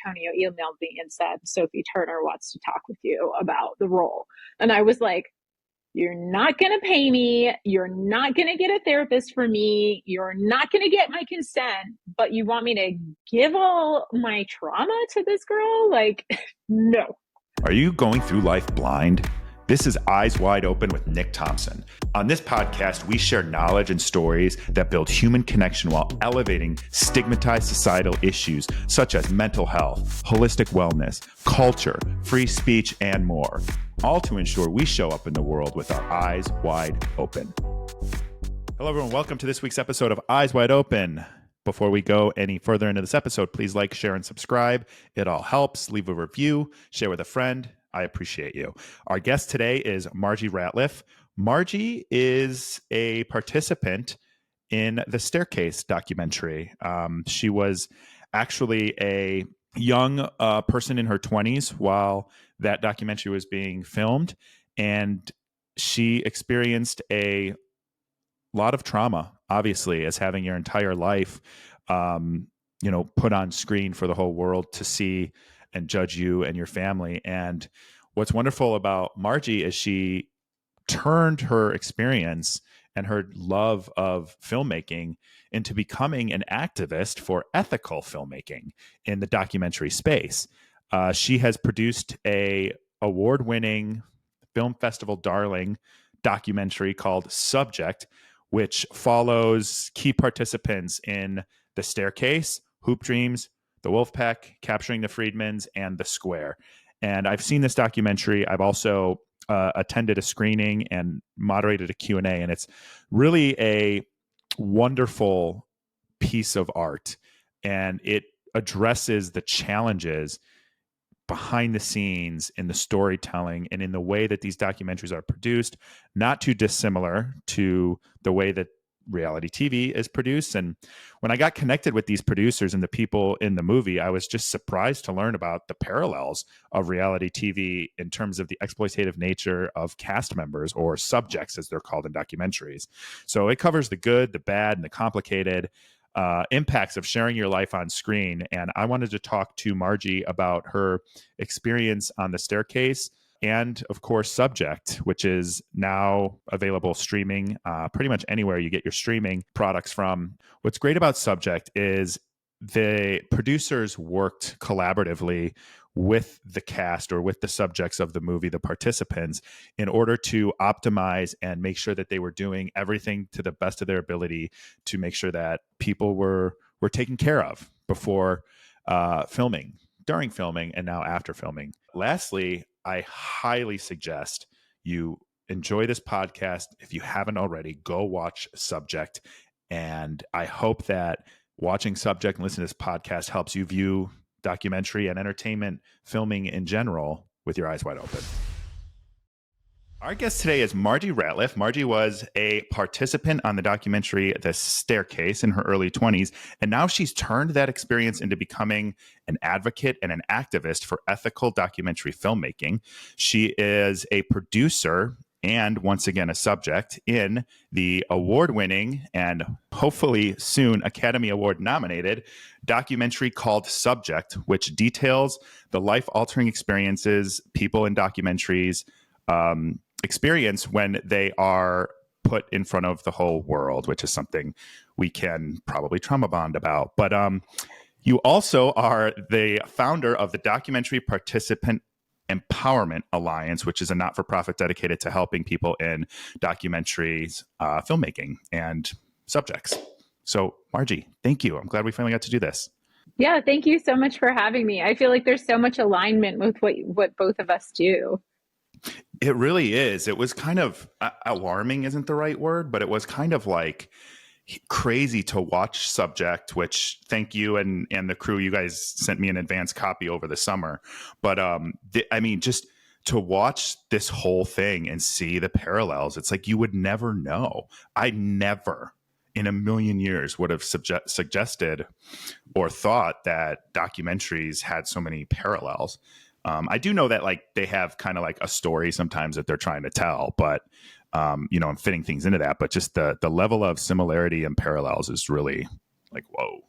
Antonio emailed me and said, Sophie Turner wants to talk with you about the role. And I was like, you're not going to pay me. You're not going to get a therapist for me. You're not going to get my consent, but you want me to give all my trauma to this girl? Like, no. Are you going through life blind? This is Eyes Wide Open with Nick Thompson. On this podcast, we share knowledge and stories that build human connection while elevating stigmatized societal issues such as mental health, holistic wellness, culture, free speech, and more. All to ensure we show up in the world with our eyes wide open. Hello, everyone. Welcome to this week's episode of Eyes Wide Open. Before we go any further into this episode, please like, share, and subscribe. It all helps. Leave a review, share with a friend. I appreciate you. Our guest today is Margie Ratliff. Margie is a participant in the Staircase documentary. She was actually a young person in her 20s while that documentary was being filmed, and she experienced a lot of trauma, obviously, as having your entire life, put on screen for the whole world to see and judge you and your family. And what's wonderful about Margie is she turned her experience and her love of filmmaking into becoming an activist for ethical filmmaking in the documentary space. She has produced a award-winning film festival darling documentary called Subject, which follows key participants in The Staircase, Hoop Dreams, The Wolfpack, Capturing the Friedmans, and The Square. And I've seen this documentary. I've also attended a screening and moderated a Q&A, and it's really a wonderful piece of art. And it addresses the challenges behind the scenes in the storytelling and in the way that these documentaries are produced, not too dissimilar to the way that reality TV is produced. And when I got connected with these producers and the people in the movie, I was just surprised to learn about the parallels of reality TV in terms of the exploitative nature of cast members, or subjects as they're called in documentaries. So it covers the good, the bad, and the complicated impacts of sharing your life on screen. And I wanted to talk to Margie about her experience on The Staircase and, of course, Subject, which is now available streaming pretty much anywhere you get your streaming products from. What's great about Subject is the producers worked collaboratively with the cast, or with the subjects of the movie, the participants, in order to optimize and make sure that they were doing everything to the best of their ability to make sure that people were taken care of before filming, during filming, and now after filming. Lastly, I highly suggest you enjoy this podcast. If you haven't already, go watch Subject. And I hope that watching Subject and listening to this podcast helps you view documentary and entertainment filming in general with your eyes wide open. Our guest today is Margie Ratliff. Margie was a participant on the documentary The Staircase in her early 20s, and now she's turned that experience into becoming an advocate and an activist for ethical documentary filmmaking. She is a producer and, once again, a subject in the award-winning and hopefully soon Academy Award nominated documentary called Subject, which details the life-altering experiences people in documentaries experience when they are put in front of the whole world, which is something we can probably trauma bond about. But you also are the founder of the Documentary Participant Empowerment Alliance, which is a not-for-profit dedicated to helping people in documentaries, filmmaking, and subjects. So, Margie, thank you. I'm glad we finally got to do this. Yeah, thank you so much for having me. I feel like there's so much alignment with what both of us do. It really is. It was kind of alarming, isn't the right word, but it was kind of like crazy to watch Subject, which thank you and the crew, you guys sent me an advance copy over the summer. But just to watch this whole thing and see the parallels, it's like you would never know. I never in a million years would have suggested or thought that documentaries had so many parallels. I do know that like they have kind of like a story sometimes that they're trying to tell, but I'm fitting things into that. But just the level of similarity and parallels is really like, whoa.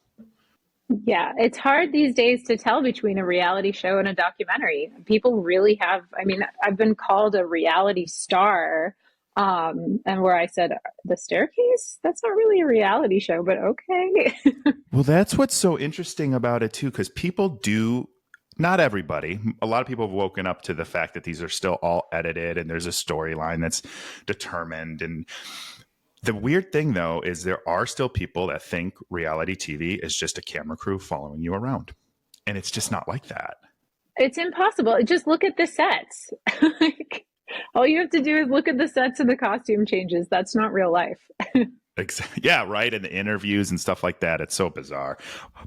Yeah, it's hard these days to tell between a reality show and a documentary. People really have, I mean, I've been called a reality star. And where I said, The Staircase? That's not really a reality show, but okay. Well, that's what's so interesting about it too, because people do, not everybody, a lot of people have woken up to the fact that these are still all edited and there's a storyline that's determined. And the weird thing, though, is there are still people that think reality TV is just a camera crew following you around. And it's just not like that. It's impossible. Just look at the sets. Like, all you have to do is look at the sets and the costume changes. That's not real life. Yeah, right. And the interviews and stuff like that. It's so bizarre.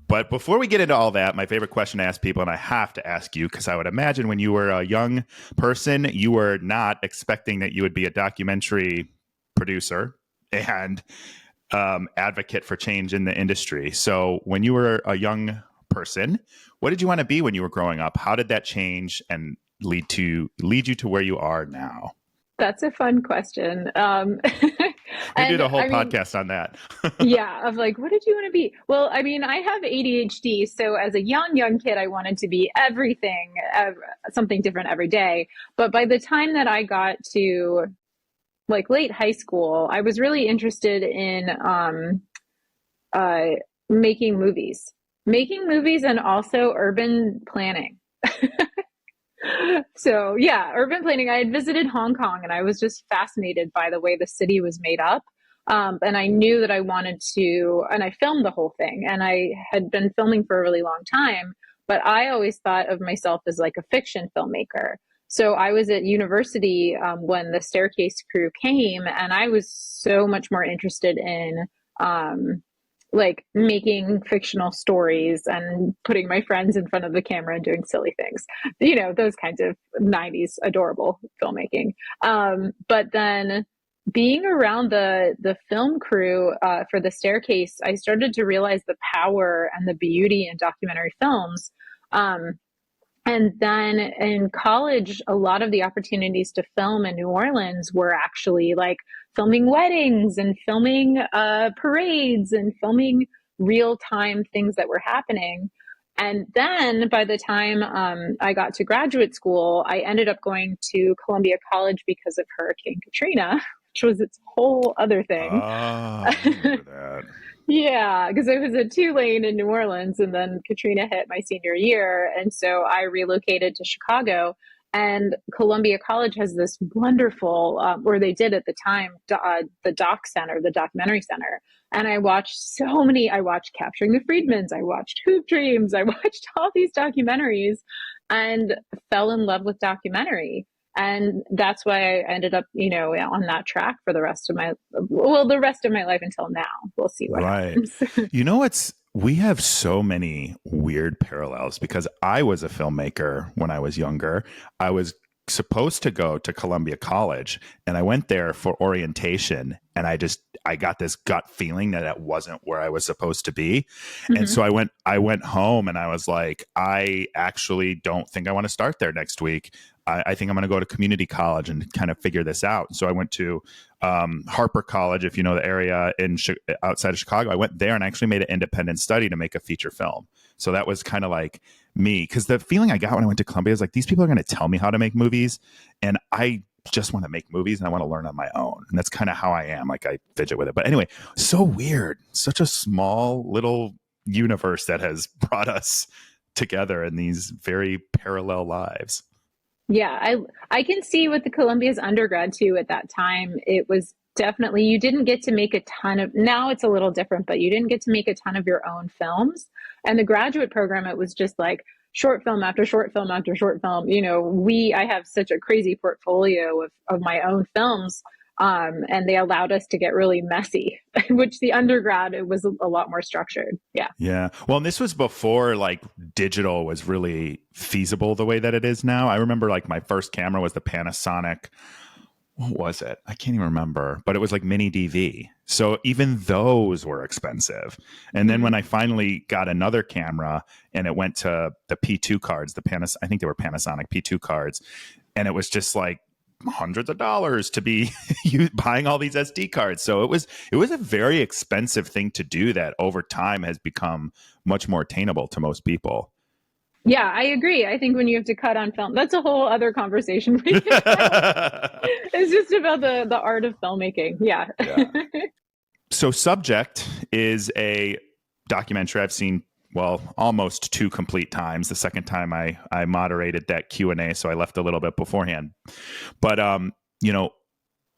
But before we get into all that, my favorite question to ask people, and I have to ask you, because I would imagine when you were a young person, you were not expecting that you would be a documentary producer and advocate for change in the industry. So when you were a young person, what did you want to be when you were growing up? How did that change and lead you to where you are now? That's a fun question. We did And a whole I mean, podcast on that. yeah, of like, what did you want to be? Well, I mean, I have ADHD. So as a young kid, I wanted to be everything, something different every day. But by the time that I got to like late high school, I was really interested in uh, making movies and also urban planning. So yeah, urban planning. I had visited Hong Kong and I was just fascinated by the way the city was made up. And I knew that I wanted to, and I filmed the whole thing. And I had been filming for a really long time, but I always thought of myself as like a fiction filmmaker. So I was at university when the Staircase crew came, and I was so much more interested in um, like making fictional stories and putting my friends in front of the camera and doing silly things, those kinds of 90s adorable filmmaking. But then being around the film crew for the Staircase, I started to realize the power and the beauty in documentary films. And then in college, a lot of the opportunities to film in New Orleans were actually like filming weddings and filming parades and filming real time things that were happening. And then by the time I got to graduate school, I ended up going to Columbia College because of Hurricane Katrina, which was its whole other thing. Ah, I remember that. Yeah, because I was at Tulane in New Orleans, and then Katrina hit my senior year. And so I relocated to Chicago. And Columbia College has this wonderful, or they did at the time, the Doc Center, the Documentary Center. And I watched Capturing the Friedmans, I watched Hoop Dreams, I watched all these documentaries and fell in love with documentary. And that's why I ended up, on that track for the rest of my life until now. We'll see what Right. happens. We have so many weird parallels because I was a filmmaker when I was younger. I was supposed to go to Columbia College and I went there for orientation and I got this gut feeling that it wasn't where I was supposed to be. And Hmm. so I went home and I was like, I actually don't think I want to start there next week. I think I'm going to go to community college and kind of figure this out. So I went to Harper College, if you know the area outside of Chicago. I went there and actually made an independent study to make a feature film. So that was kind of like me, because the feeling I got when I went to Columbia is like, these people are going to tell me how to make movies, and I just want to make movies and I want to learn on my own. And that's kind of how I am. Like I fidget with it. But anyway, so weird. Such a small little universe that has brought us together in these very parallel lives. Yeah, I can see with the Columbia's undergrad too at that time. It was definitely, you didn't get to make a ton of, now it's a little different, but you didn't get to make a ton of your own films. And the graduate program, it was just like short film after short film after short film. I have such a crazy portfolio of my own films. And they allowed us to get really messy, which the undergrad, it was a lot more structured. Yeah. Yeah. Well, and this was before like digital was really feasible the way that it is now. I remember like my first camera was the Panasonic. What was it? I can't even remember, but it was like mini DV. So even those were expensive. And then when Mhm. I finally got another camera and it went to the P2 cards, I think they were Panasonic P2 cards, and it was just like hundreds of dollars to be buying all these SD cards. So it was a very expensive thing to do that over time has become much more attainable to most people. Yeah, I agree. I think when you have to cut on film, that's a whole other conversation. It's just about the art of filmmaking. Yeah. Yeah. So Subject is a documentary I've seen, well, almost 2 complete times. The second time I moderated that Q&A, so I left a little bit beforehand. But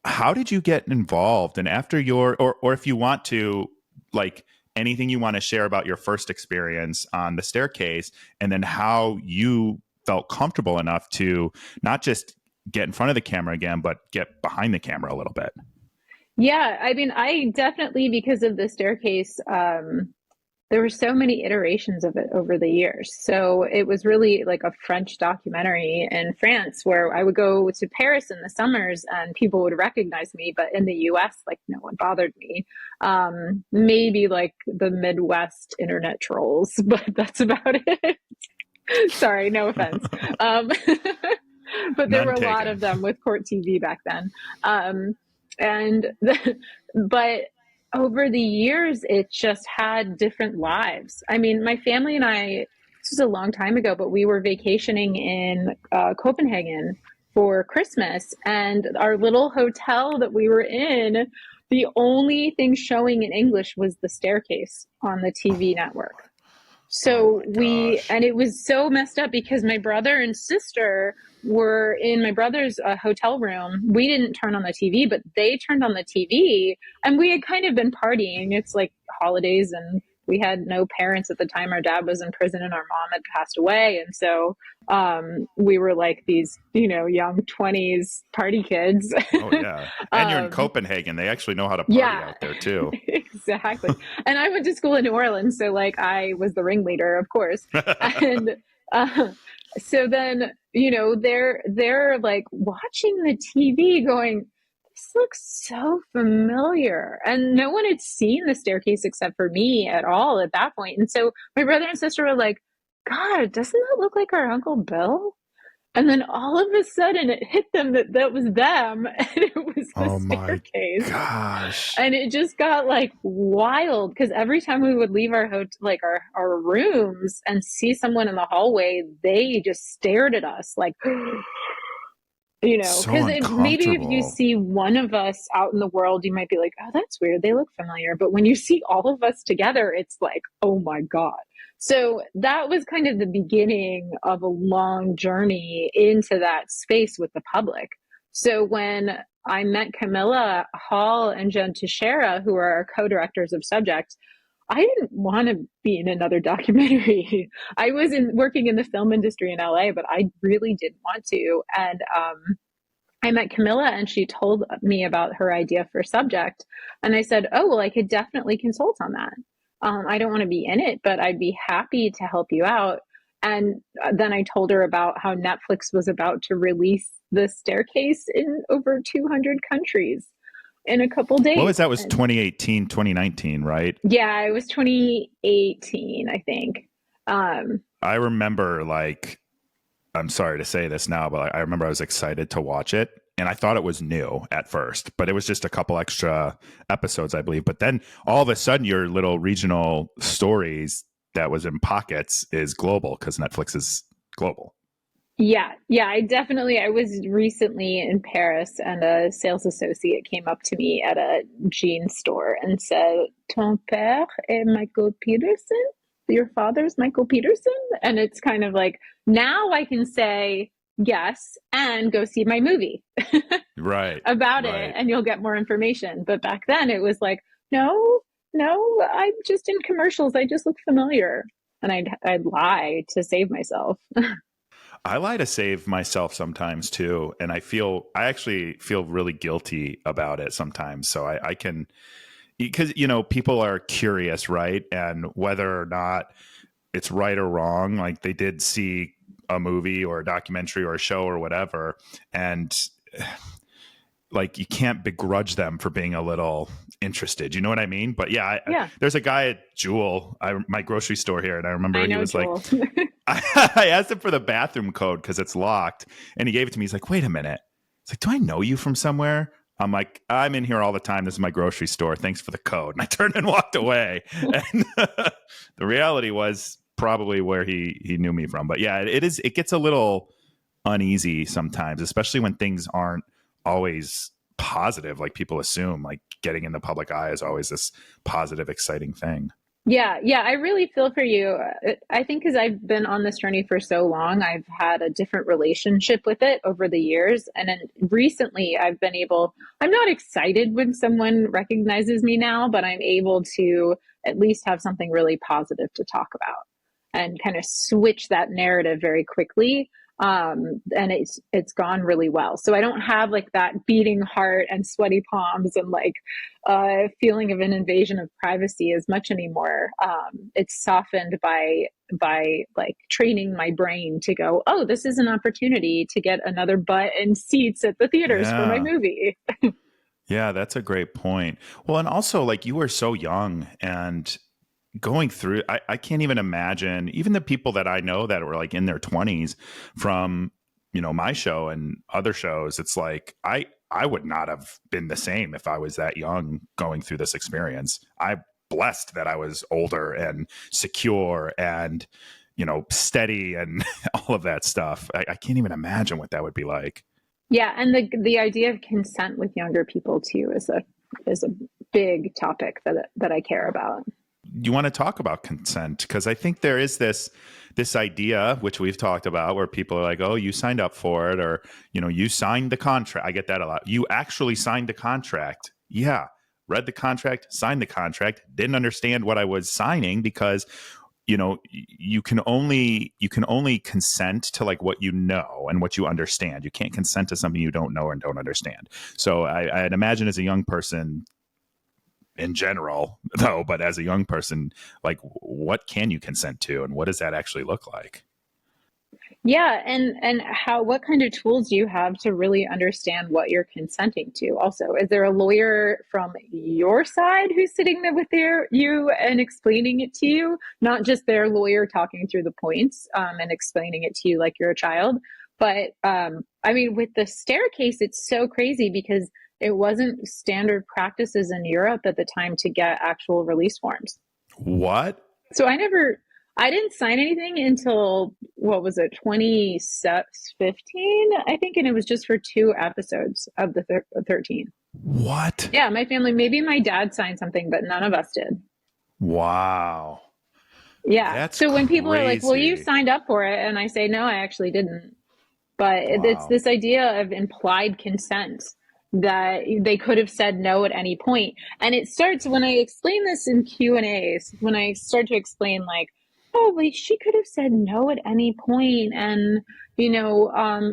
how did you get involved? And after your, or if you want to, like, anything you want to share about your first experience on the staircase, and then how you felt comfortable enough to not just get in front of the camera again, but get behind the camera a little bit. Yeah, I mean, I definitely, because of the staircase, there were so many iterations of it over the years. So it was really like a French documentary in France, where I would go to Paris in the summers and people would recognize me, but in the US, like, no one bothered me. Maybe like the Midwest internet trolls, but that's about it. Sorry, no offense. But there None were a taken. lot of them with Court TV back then. But over the years, it just had different lives. I mean, my family and I, this was a long time ago, but we were vacationing in Copenhagen for Christmas, and our little hotel that we were in, the only thing showing in English was the staircase on the TV network. So and it was so messed up because my brother and sister were in my brother's hotel room. We didn't turn on the TV, but they turned on the TV, and we had kind of been partying. It's like holidays, and we had no parents at the time. Our dad was in prison and our mom had passed away. And so we were like these, young 20s party kids. Oh, yeah. And you're in Copenhagen. They actually know how to party out there, too. Exactly. And I went to school in New Orleans, so like I was the ringleader, of course. And so then, they're like watching the TV going, this looks so familiar. And no one had seen the staircase except for me at all at that point. And so my brother and sister were like, God, doesn't that look like our Uncle Bill? And then all of a sudden it hit them that was them, and it was the staircase. My gosh. And it just got like wild, because every time we would leave our our rooms and see someone in the hallway, they just stared at us like, because maybe if you see one of us out in the world, you might be like, oh, that's weird, they look familiar. But when you see all of us together, it's like, oh my God. So that was kind of the beginning of a long journey into that space with the public. So when I met Camilla Hall and Jen Teixeira, who are our co-directors of Subject, I didn't want to be in another documentary. I was working in the film industry in LA, but I really didn't want to. And I met Camilla, and she told me about her idea for Subject. And I said, oh, well, I could definitely consult on that. I don't want to be in it, but I'd be happy to help you out. And then I told her about how Netflix was about to release The Staircase in over 200 countries in a couple days. What was that? Was 2018, 2019, right? Yeah, it was 2018, I think. I remember, I'm sorry to say this now, but I remember I was excited to watch it. And I thought it was new at first, but it was just a couple extra episodes, I believe. But then all of a sudden, your little regional stories that was in pockets is global, because Netflix is global. Yeah. I was recently in Paris, and a sales associate came up to me at a jeans store and said, "Ton père est Michael Peterson? Your father's Michael Peterson?" And it's kind of like, now I can say yes and go see my movie right about it, and you'll get more information. But back then it was like, no, I'm just in commercials, I just look familiar. And I'd lie to save myself. I lie to save myself sometimes too, and I actually feel really guilty about it sometimes. So I can, because people are curious, right? And whether or not it's right or wrong, like they did see a movie or a documentary or a show or whatever, and like you can't begrudge them for being a little interested. You know what I mean? But yeah. There's a guy at Jewel, my grocery store here, and I remember he was Jewel. Like, I asked him for the bathroom code because it's locked, and he gave it to me. He's like, "Wait a minute, It's like, do I know you from somewhere? I'm like, I'm in here all the time. This is my grocery store. Thanks for the code. And I turned and walked away. And the reality was probably where he knew me from. But yeah, it gets a little uneasy sometimes, especially when things aren't always positive, like people assume. Like getting in the public eye is always this positive, exciting thing. Yeah, yeah, I really feel for you. I think because I've been on this journey for so long, I've had a different relationship with it over the years. And then recently, I'm not excited when someone recognizes me now, but I'm able to at least have something really positive to talk about and kind of switch that narrative very quickly. And it's gone really well. So I don't have like that beating heart and sweaty palms and like feeling of an invasion of privacy as much anymore. It's softened by like training my brain to go, oh, this is an opportunity to get another butt in seats at the theaters for my Yeah. movie. Yeah, that's a great point. Well, and also like you were so young and going through, I can't even imagine even the people that I know that were like in their 20s from, my show and other shows. It's like, I would not have been the same if I was that young going through this experience. I'm blessed that I was older and secure and, steady and all of that stuff. I can't even imagine what that would be like. Yeah, and the idea of consent with younger people too is a big topic that I care about. You want to talk about consent because I think there is this idea which we've talked about where people are like, oh, you signed up for it, or you signed the contract. I get that a lot. You actually signed the contract. Yeah, read the contract, signed the contract, didn't understand what I was signing because you can only consent to like what you know and what you understand. You can't consent to something you don't know and don't understand. So I'd imagine as a young person in general though, but as a young person, like what can you consent to and what does that actually look like? Yeah, and what kind of tools do you have to really understand what you're consenting to? Also, is there a lawyer from your side who's sitting there with you and explaining it to you, not just their lawyer talking through the points and explaining it to you like you're a child? But I mean, with the staircase, it's so crazy because it wasn't standard practices in Europe at the time to get actual release forms. What? So I didn't sign anything until what was it, 2015, I think, and it was just for 2 episodes of the 13. What? Yeah, my family, maybe my dad signed something, but none of us did. Wow. Yeah. That's So when people are like, well, you crazy. signed up for it, and I say, no, I actually didn't. But it's Wow. this idea of implied consent that they could have said no at any point. And it starts when I explain this in Q&As, when I start to explain like, oh, like she could have said no at any point, and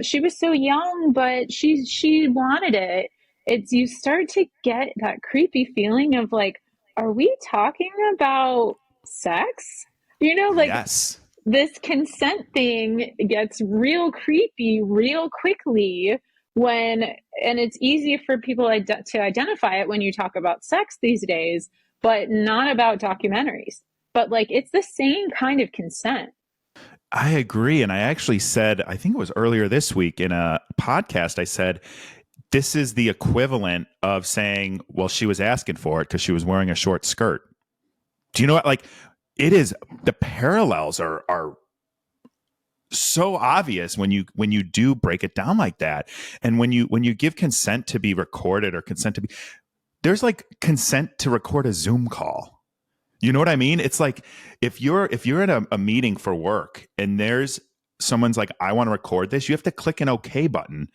she was so young, but she wanted it. It's you start to get that creepy feeling of like, are we talking about sex? Like Yes. this consent thing gets real creepy real quickly when, and it's easy for people to identify it when you talk about sex these days, but not about documentaries. But like it's the same kind of consent. I agree. And I actually said, I think it was earlier this week in a podcast, I said, this is the equivalent of saying, well, she was asking for it because she was wearing a short skirt. Do you know what? Like, it is, the parallels are so obvious when you do break it down like that. And when you give consent to be recorded or consent to be, there's like consent to record a Zoom call. You know what I mean? It's like if you're in a meeting for work and there's someone's like, I want to record this, you have to click an OK button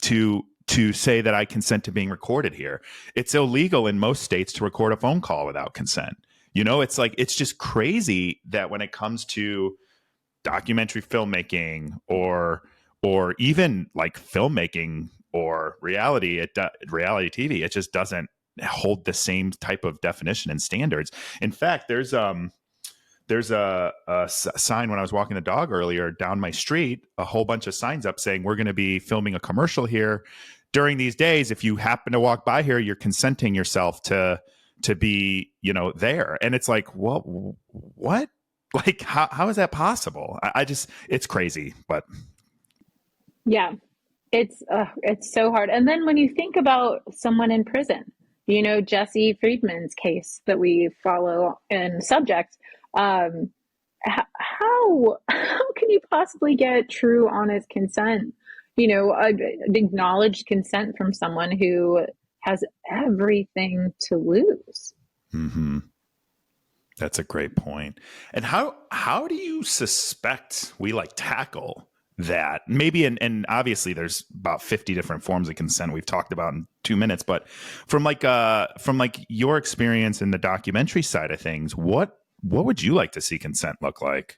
to say that I consent to being recorded here. It's illegal in most states to record a phone call without consent. It's like it's just crazy that when it comes to documentary filmmaking or even like filmmaking or reality TV, it just doesn't hold the same type of definition and standards. In fact, there's a sign when I was walking the dog earlier down my street, a whole bunch of signs up saying we're going to be filming a commercial here during these days. If you happen to walk by here, you're consenting yourself to be, there. And it's like, well, what? Like, how is that possible? I just, it's crazy, but Yeah. It's so hard. And then when you think about someone in prison, Jesse Friedman's case that we follow in Subject, um, how can you possibly get true, honest consent? Acknowledged consent from someone who has everything to lose. Hmm. That's a great point. And how do you suspect we like tackle that? Maybe and obviously there's about 50 different forms of consent we've talked about in 2 minutes, but from like your experience in the documentary side of things, what would you like to see consent look like?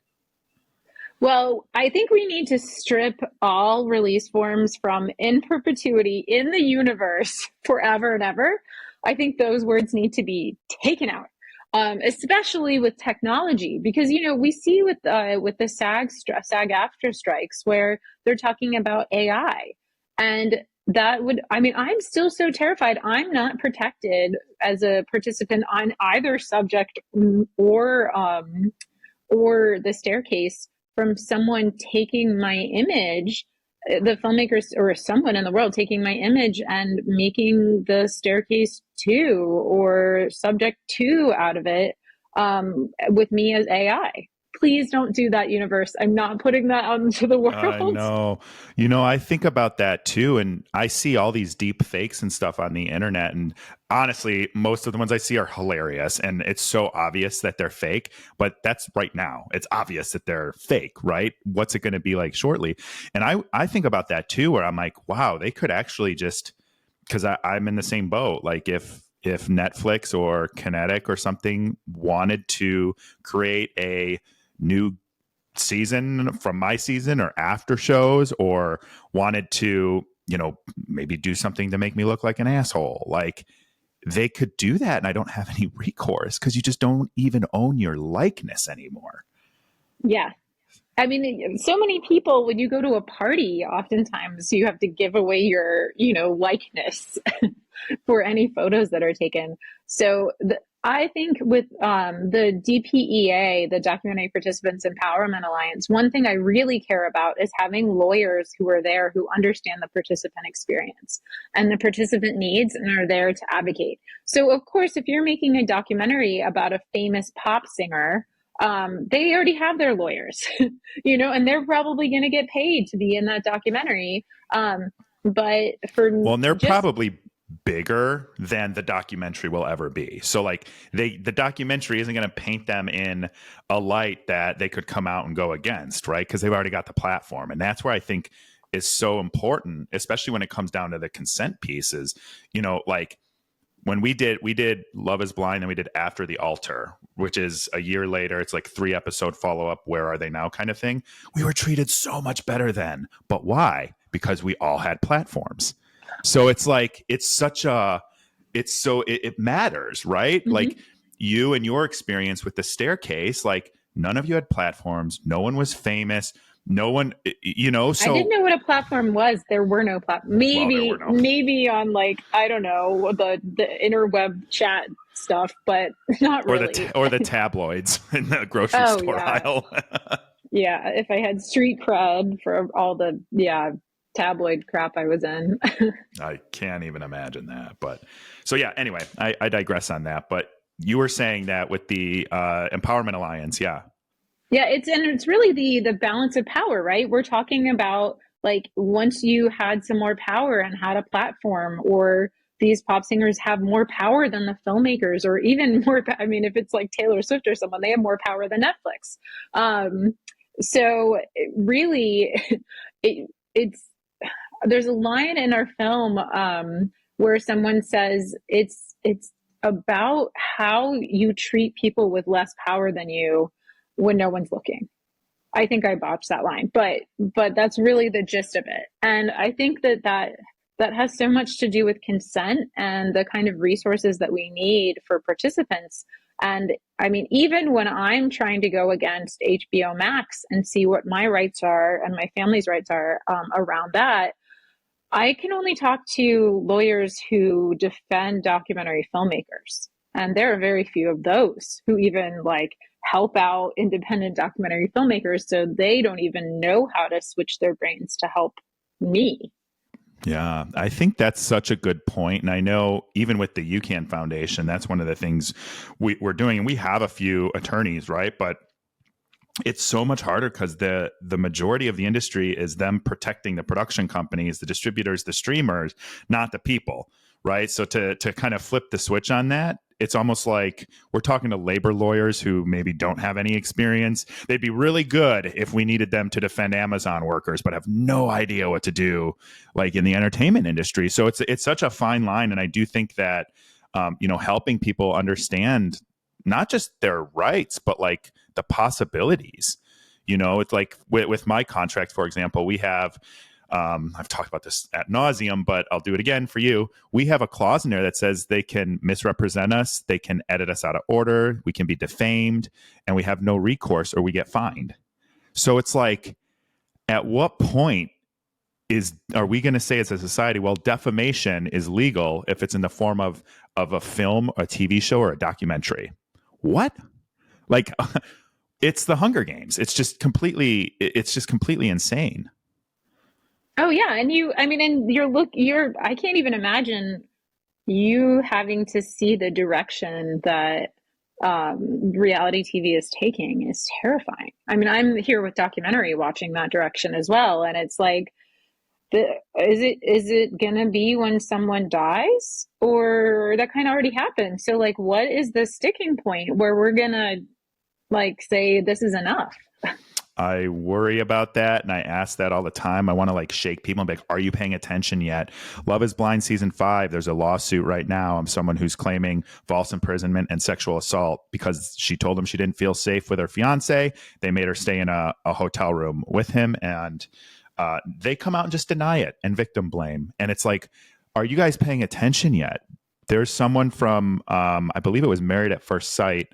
Well, I think we need to strip all release forms from in perpetuity in the universe forever and ever. I think those words need to be taken out, especially with technology, because we see with the SAG after strikes where they're talking about AI, and that would, I mean, I'm still so terrified. I'm not protected as a participant on either subject or the staircase from someone taking my image, the filmmakers or someone in the world taking my image and making the staircase 2 or subject 2 out of it, with me as AI. Please don't do that, universe. I'm not putting that out into the I world. know. I think about that too. And I see all these deep fakes and stuff on the internet. And honestly, most of the ones I see are hilarious. And it's so obvious that they're fake, but that's right now. It's obvious that they're fake, right? What's it going to be like shortly? And I think about that too, where I'm like, wow, they could actually just, because I'm in the same boat. Like if Netflix or Kinetic or something wanted to create a new season from my season or after shows, or wanted to, maybe do something to make me look like an asshole, like they could do that. And I don't have any recourse because you just don't even own your likeness anymore. Yeah. I mean, so many people, when you go to a party, oftentimes you have to give away your, likeness for any photos that are taken. So I think with the DPEA, the Documentary Participants Empowerment Alliance, one thing I really care about is having lawyers who are there who understand the participant experience and the participant needs and are there to advocate. So, of course, if you're making a documentary about a famous pop singer, they already have their lawyers, and they're probably going to get paid to be in that documentary. But for Well, and they're just probably bigger than the documentary will ever be. So like the documentary isn't going to paint them in a light that they could come out and go against, right? Because they've already got the platform. And that's where I think is so important, especially when it comes down to the consent pieces, like when we did Love is Blind, and we did After the Altar, which is a year later. It's like 3-episode follow-up, Where Are They Now kind of thing. We were treated so much better then. But why? Because we all had platforms. So it's like it matters, right? Mhm. Like you and your experience with the staircase, like none of you had platforms, no one was famous, no one, I didn't so know what a platform was. There were no platform. well, there were Maybe, no. maybe on, like, I don't know, the interweb chat stuff, but not Or really. the tabloids in the grocery Oh store yeah, aisle. yeah. If I had street cred for all the tabloid crap I was in. I can't even imagine that. But so yeah, anyway, I digress on that. But you were saying that with the Empowerment Alliance, yeah. Yeah, it's really the balance of power, right? We're talking about, like, once you had some more power and had a platform, or these pop singers have more power than the filmmakers, or even more. I mean, if it's like Taylor Swift or someone, they have more power than Netflix. Um, so really, it's there's a line in our film, where someone says it's about how you treat people with less power than you when no one's looking. I think I botched that line, but that's really the gist of it. And I think that has so much to do with consent and the kind of resources that we need for participants. And I mean, even when I'm trying to go against HBO Max and see what my rights are and my family's rights are, around that, I can only talk to lawyers who defend documentary filmmakers. And there are very few of those who even, like, help out independent documentary filmmakers, so they don't even know how to switch their brains to help me. Yeah, I think that's such a good point. And I know even with the UCAN Foundation, that's one of the things we're doing. And we have a few attorneys, right? But it's so much harder because the majority of the industry is them protecting the production companies, the distributors, the streamers, not the people, right? So to kind of flip the switch on that, it's almost like we're talking to labor lawyers who maybe don't have any experience. They'd be really good if we needed them to defend Amazon workers, but have no idea what to do, like in the entertainment industry. So it's such a fine line, and I do think that helping people understand not just their rights, but like the possibilities. It's like with my contract, for example, we have, I've talked about this ad nauseum, but I'll do it again for you. We have a clause in there that says they can misrepresent us, they can edit us out of order, we can be defamed, and we have no recourse or we get fined. So it's like, at what point are we going to say as a society, well, defamation is legal if it's in the form of a film, a TV show, or a documentary? What? Like, it's the Hunger Games. It's just completely insane. Oh yeah, and I can't even imagine you having to see the direction that reality TV is taking is terrifying. I mean, I'm here with documentary watching that direction as well, and it's like, is it gonna be when someone dies, or that kind of already happened? So like, what is the sticking point where we're gonna like say this is enough? I worry about that, and I ask that all the time. I want to like shake people and be like, "Are you paying attention yet?" Love is Blind season 5. There's a lawsuit right now of someone who's claiming false imprisonment and sexual assault because she told him she didn't feel safe with her fiance. They made her stay in a hotel room with him, and they come out and just deny it and victim blame. And it's like, are you guys paying attention yet? There's someone from, I believe it was Married at First Sight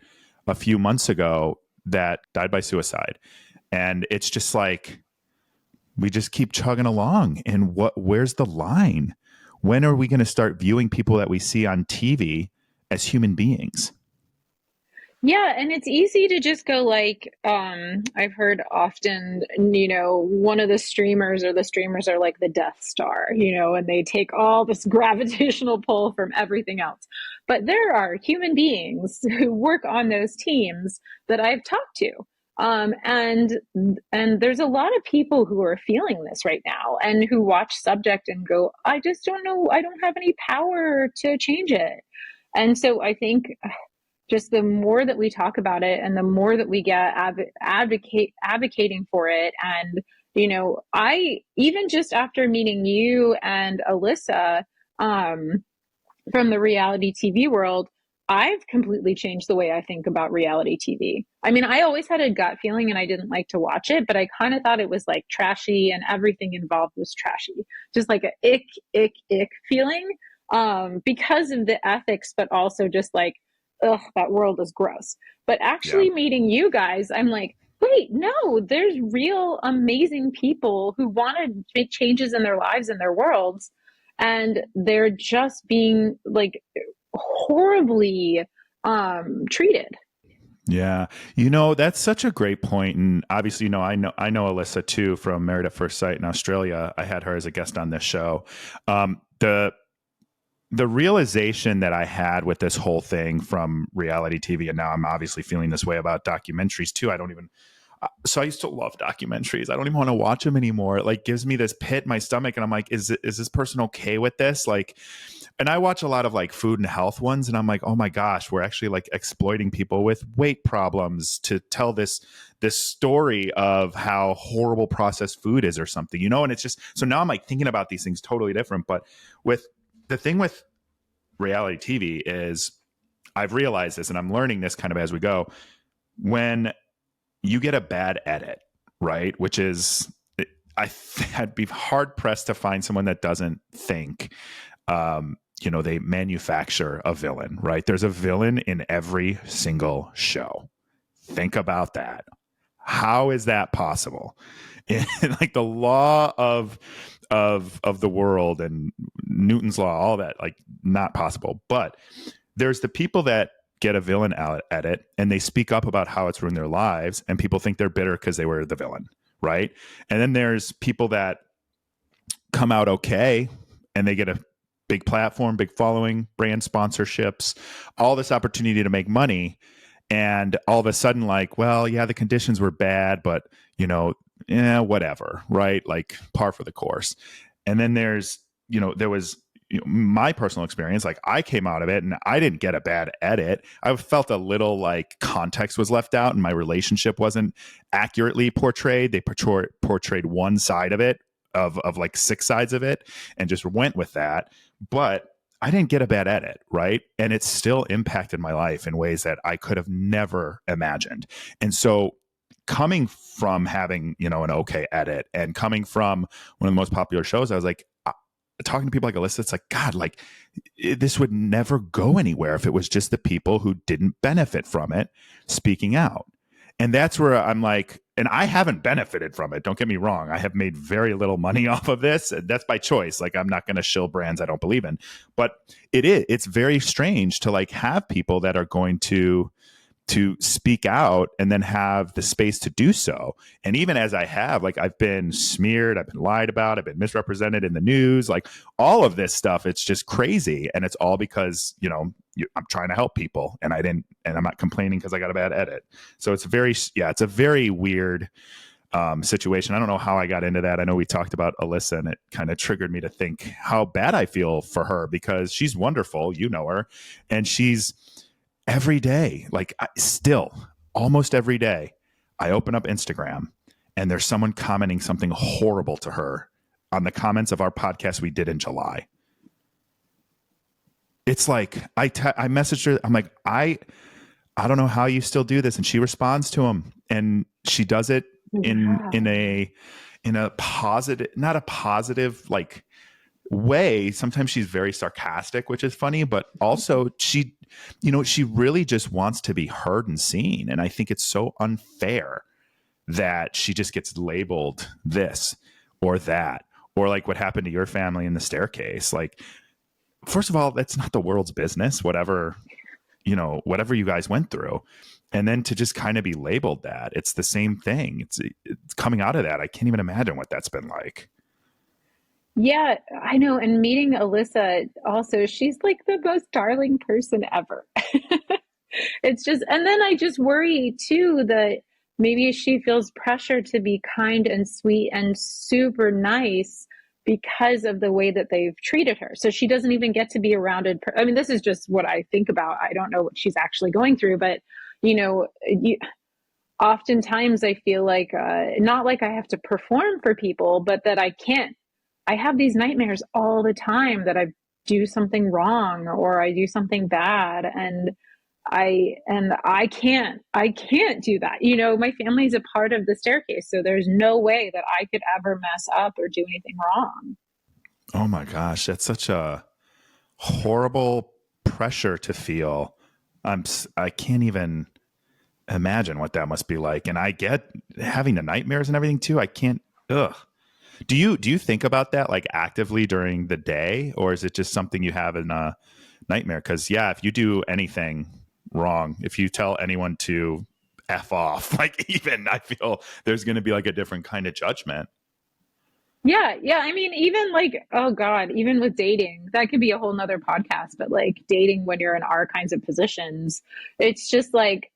a few months ago that died by suicide. And it's just like, we just keep chugging along. And where's the line? When are we going to start viewing people that we see on TV as human beings? Yeah, and it's easy to just go like, I've heard often, one of the streamers are like the Death Star, and they take all this gravitational pull from everything else. But there are human beings who work on those teams that I've talked to. And there's a lot of people who are feeling this right now and who watch Subject and go, I just don't know, I don't have any power to change it. And so I think just the more that we talk about it and the more that we get advocating for it, and I even just after meeting you and Alyssa from the reality TV world, I've completely changed the way I think about reality TV. I mean, I always had a gut feeling and I didn't like to watch it, but I kind of thought it was like trashy and everything involved was trashy. Just like a ick feeling because of the ethics, but also just like, ugh, that world is gross. But actually meeting you guys, I'm like, wait, no, there's real amazing people who want to make changes in their lives and their worlds. And they're just being like horribly treated. Yeah. That's such a great point. And obviously, I know Alyssa too from Married at First Sight in Australia. I had her as a guest on this show. The realization that I had with this whole thing from reality TV, and now I'm obviously feeling this way about documentaries too. So I used to love documentaries. I don't even want to watch them anymore. It like gives me this pit in my stomach. And I'm like, is this person okay with this? Like, and I watch a lot of like food and health ones, and I'm like, oh my gosh, we're actually like exploiting people with weight problems to tell this story of how horrible processed food is or something, and it's just, so now I'm like thinking about these things totally different. But with the thing with reality TV is, I've realized this and I'm learning this kind of as we go. When you get a bad edit, right? Which is, I'd be hard pressed to find someone that doesn't think, they manufacture a villain, right? There's a villain in every single show. Think about that. How is that possible? In like the law of the world and Newton's law, all that, like not possible. But there's the people that get a villain at it and they speak up about how it's ruined their lives, and people think they're bitter because they were the villain, right? And then there's people that come out okay, and they get a big platform, big following, brand sponsorships, all this opportunity to make money. And all of a sudden, like, well, yeah, the conditions were bad, but whatever, right? Like par for the course. And then there was my personal experience. Like I came out of it and I didn't get a bad edit. I felt a little like context was left out and my relationship wasn't accurately portrayed. They portrayed one side of it, of like 6 sides of it, and just went with that. But I didn't get a bad edit, right? And it still impacted my life in ways that I could have never imagined. And so coming from having, an okay edit and coming from one of the most popular shows, I was like, talking to people like Alyssa, it's like, God, like this would never go anywhere if it was just the people who didn't benefit from it speaking out. And that's where I'm like, and I haven't benefited from it. Don't get me wrong. I have made very little money off of this. That's by choice. Like I'm not going to shill brands I don't believe in, but it's very strange to like have people that are going to speak out and then have the space to do so. And even as I have, like I've been smeared, I've been lied about, I've been misrepresented in the news, like all of this stuff, it's just crazy. And it's all because, I'm trying to help people and I'm not complaining because I got a bad edit. So it's a very weird situation. I don't know how I got into that. I know we talked about Alyssa and it kind of triggered me to think how bad I feel for her because she's wonderful. You know her. And she's every day, like still almost every day, I open up Instagram and there's someone commenting something horrible to her on the comments of our podcast we did in July. It's like, I messaged her. I'm like, I don't know how you still do this. And she responds to him and she does it in a positive, not a positive, like way. Sometimes she's very sarcastic, which is funny, but also she really just wants to be heard and seen. And I think it's so unfair that she just gets labeled this or that, or like what happened to your family in the staircase. Like, first of all, that's not the world's business, whatever you guys went through. And then to just kind of be labeled that, it's the same thing. It's coming out of that. I can't even imagine what that's been like. Yeah, I know. And meeting Alyssa also, she's like the most darling person ever. It's just, and then I just worry too that maybe she feels pressure to be kind and sweet and super nice because of the way that they've treated her. So she doesn't even get to be around it. I mean, this is just what I think about. I don't know what she's actually going through, but oftentimes I feel like, not like I have to perform for people, but that I have these nightmares all the time that I do something wrong or I do something bad. And I can't do that. My family's a part of the staircase. So there's no way that I could ever mess up or do anything wrong. Oh my gosh. That's such a horrible pressure to feel. I can't even imagine what that must be like. And I get having the nightmares and everything too. I can't, ugh. Do you think about that like actively during the day, or is it just something you have in a nightmare? Because if you do anything wrong, if you tell anyone to F off, like even I feel there's going to be like a different kind of judgment. Yeah. I mean, even like, oh God, even with dating, that could be a whole nother podcast, but like dating when you're in our kinds of positions, it's just like,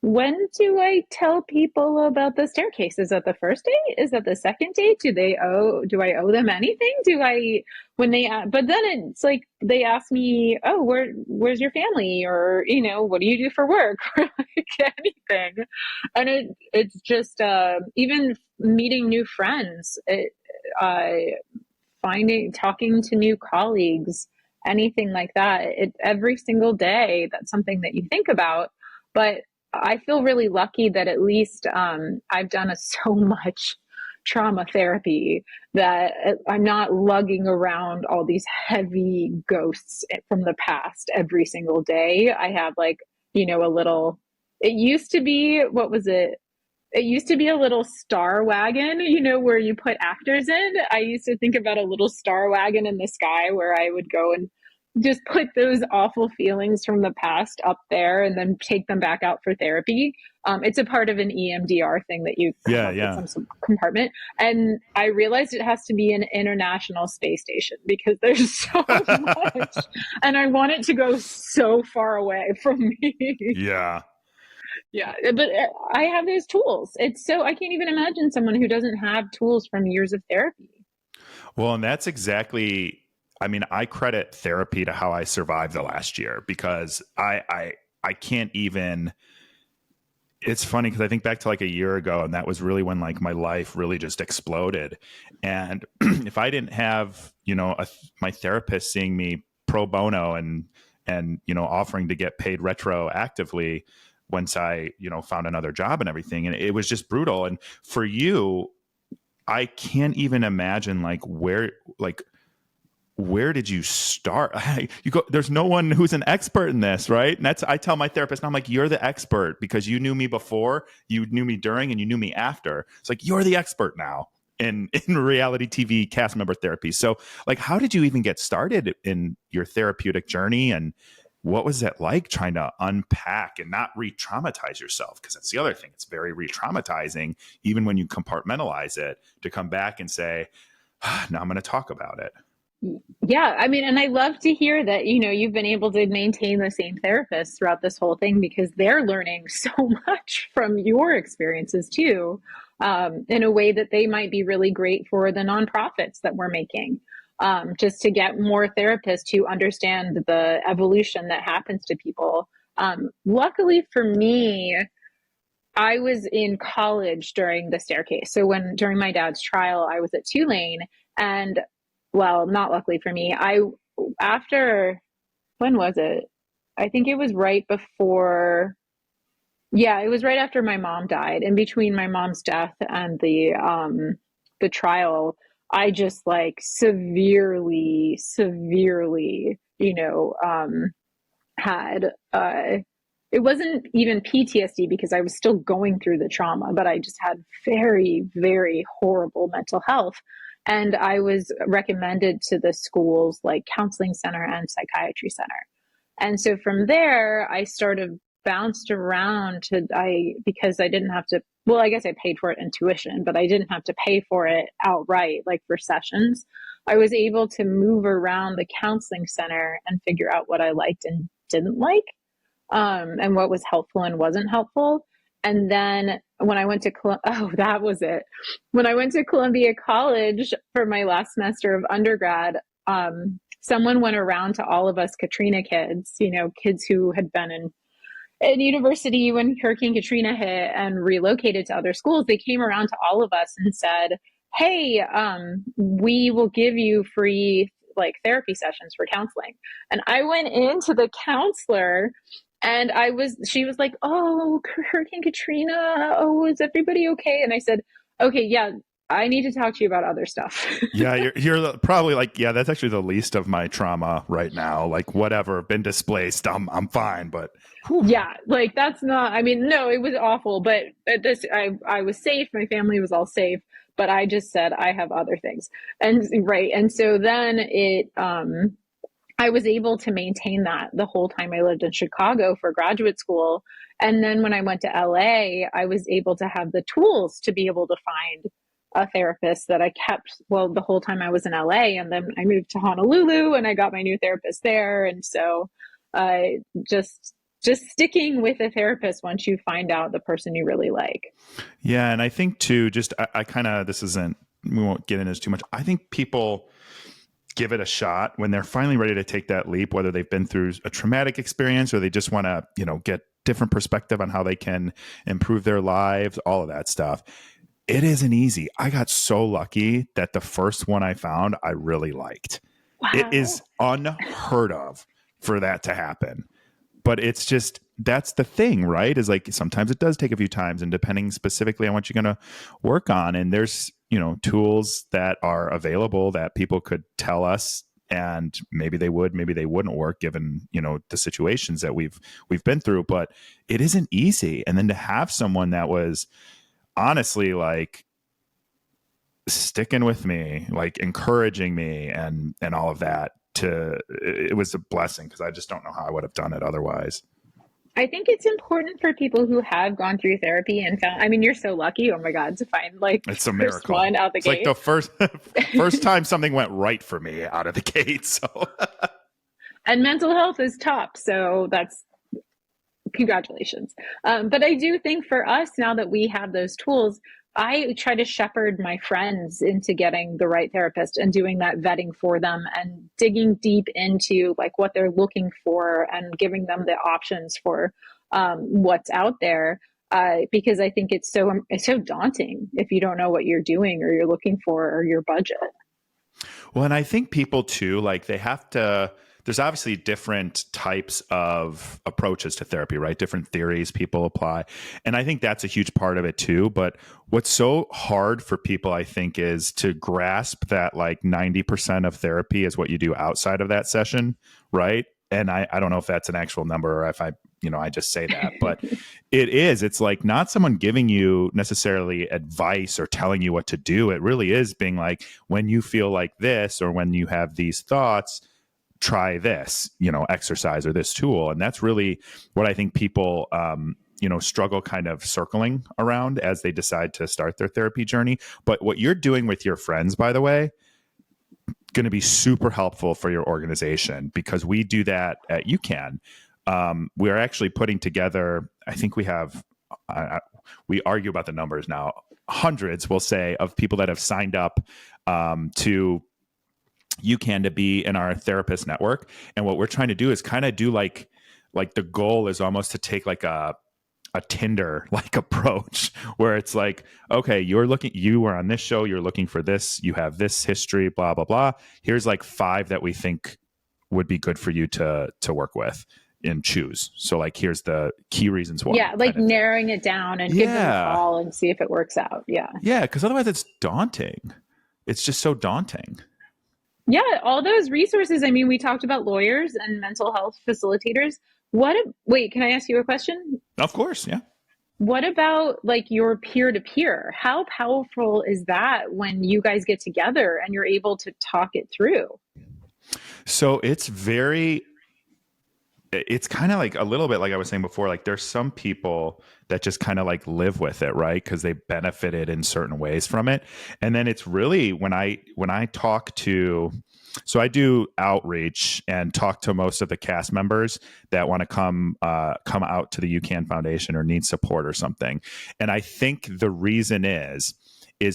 when do I tell people about the staircase? Is that the first date? Is that the second date? Do I owe them anything? But then it's like, they ask me, oh, where's your family? Or, what do you do for work? Or like anything. And it's just, even meeting new friends, talking to new colleagues, anything like that. Every single day, that's something that you think about. But I feel really lucky that at least I've done so much trauma therapy that I'm not lugging around all these heavy ghosts from the past every single day. I have like, it used to be, what was it? It used to be a little star wagon, where you put actors in. I used to think about a little star wagon in the sky where I would go and just put those awful feelings from the past up there and then take them back out for therapy. It's a part of an EMDR thing that you come Yeah, up with yeah. some compartment. And I realized it has to be an international space station because there's so much. And I want it to go so far away from me. Yeah. Yeah, but I have those tools. It's so, I can't even imagine someone who doesn't have tools from years of therapy. Well, and that's exactly, I mean, I credit therapy to how I survived the last year because I can't even, it's funny because I think back to like a year ago, and that was really when like my life really just exploded. And if I didn't have, my therapist seeing me pro bono and, offering to get paid retroactively once I, found another job and everything. And it was just brutal. And for you, I can't even imagine where did you start? There's no one who's an expert in this, right? And I tell my therapist, and I'm like, you're the expert because you knew me before, you knew me during, and you knew me after. It's like, you're the expert now in reality TV cast member therapy. So like, how did you even get started in your therapeutic journey? And what was it like trying to unpack and not re-traumatize yourself? Because that's the other thing. It's very re-traumatizing, even when you compartmentalize it, to come back and say, now I'm going to talk about it. Yeah, I mean, and I love to hear that, you've been able to maintain the same therapist throughout this whole thing because they're learning so much from your experiences too, in a way that they might be really great for the nonprofits that we're making. Just to get more therapists who understand the evolution that happens to people. Luckily for me, I was in college during the staircase. So during my dad's trial, I was at Tulane, and well, not luckily for me, after, when was it? I think it was right before, yeah, it was right after my mom died. In between my mom's death and the trial, I just like severely, had it wasn't even PTSD because I was still going through the trauma, but I just had very, very horrible mental health. And I was recommended to the school's like counseling center and psychiatry center. And so from there, I sort of bounced around because I didn't have to, well, I guess I paid for it in tuition, but I didn't have to pay for it outright, like for sessions. I was able to move around the counseling center and figure out what I liked and didn't like, and what was helpful and wasn't helpful. And then when I went to, that was it. When I went to Columbia College for my last semester of undergrad, someone went around to all of us Katrina kids, kids who had been in university when Hurricane Katrina hit and relocated to other schools. They came around to all of us and said, hey, we will give you free like therapy sessions for counseling. And I went into the counselor and she was like, oh, Hurricane Katrina. Oh, is everybody okay? And I said, okay, yeah, I need to talk to you about other stuff. Yeah, you're probably like, yeah, that's actually the least of my trauma right now. Like whatever, been displaced, I'm fine. But whew. Yeah, like that's not, I mean, no, it was awful, but I was safe. My family was all safe, but I just said I have other things. And right. And so then I was able to maintain that the whole time I lived in Chicago for graduate school. And then when I went to LA, I was able to have the tools to be able to find a therapist that I kept, well, the whole time I was in LA. And then I moved to Honolulu and I got my new therapist there. And so just sticking with a therapist once you find out the person you really like. Yeah. And I think too, just I kind of, we won't get into this too much. I think people give it a shot when they're finally ready to take that leap, whether they've been through a traumatic experience or they just want to, get different perspective on how they can improve their lives, all of that stuff. It isn't easy. I got so lucky that the first one I found, I really liked. Wow. It is unheard of for that to happen. But it's just, that's the thing, right? Is like, sometimes it does take a few times and depending specifically on what you're going to work on. And there's, tools that are available that people could tell us and maybe they would, maybe they wouldn't work given, the situations that we've been through, but it isn't easy. And then to have someone that was honestly like sticking with me, like encouraging me and all of that it was a blessing, because I just don't know how I would have done it otherwise. I think it's important for people who have gone through therapy and found, I mean, you're so lucky, oh my God, to find like It's a first miracle. one out the It's like gate. the first time something went right for me out of the gate. So And mental health is top. So that's congratulations. But I do think for us, now that we have those tools, I try to shepherd my friends into getting the right therapist and doing that vetting for them and digging deep into like what they're looking for and giving them the options for what's out there. Because I think it's so daunting if you don't know what you're doing or you're looking for or your budget. well, and I think people too, like they have to, there's obviously different types of approaches to therapy, right? Different theories people apply. And I think that's a huge part of it too. But what's so hard for people, I think, is to grasp that like 90% of therapy is what you do outside of that session, right? And I don't know if that's an actual number or if I just say that, but it's like not someone giving you necessarily advice or telling you what to do. It really is being like, when you feel like this, or when you have these thoughts, try this, exercise or this tool. And that's really what I think people, struggle kind of circling around as they decide to start their therapy journey. But what you're doing with your friends, by the way, going to be super helpful for your organization, because we do that at UCAN. We're actually putting together, I think we have, we argue about the numbers now, hundreds, we'll say, of people that have signed up to UCAN to be in our therapist network. And what we're trying to do is kind of do like the goal is almost to take like a Tinder like approach, where it's like, okay, you were on this show, you're looking for this, you have this history, blah, blah, blah. Here's like 5 that we think would be good for you to work with and choose. So like, here's the key reasons why. Yeah, like narrowing it down and give them a call and see if it works out. Yeah. Yeah, because otherwise it's daunting. It's just so daunting. Yeah, all those resources. I mean, we talked about lawyers and mental health facilitators. Wait, can I ask you a question? Of course, yeah. What about like your peer to peer? How powerful is that when you guys get together and you're able to talk it through? So it's kind of like a little bit like I was saying before, like there's some people that just kind of like live with it, right? Because they benefited in certain ways from it. And then it's really when I talk to, so I do outreach and talk to most of the cast members that want to come out to the UCAN Foundation or need support or something. And I think the reason is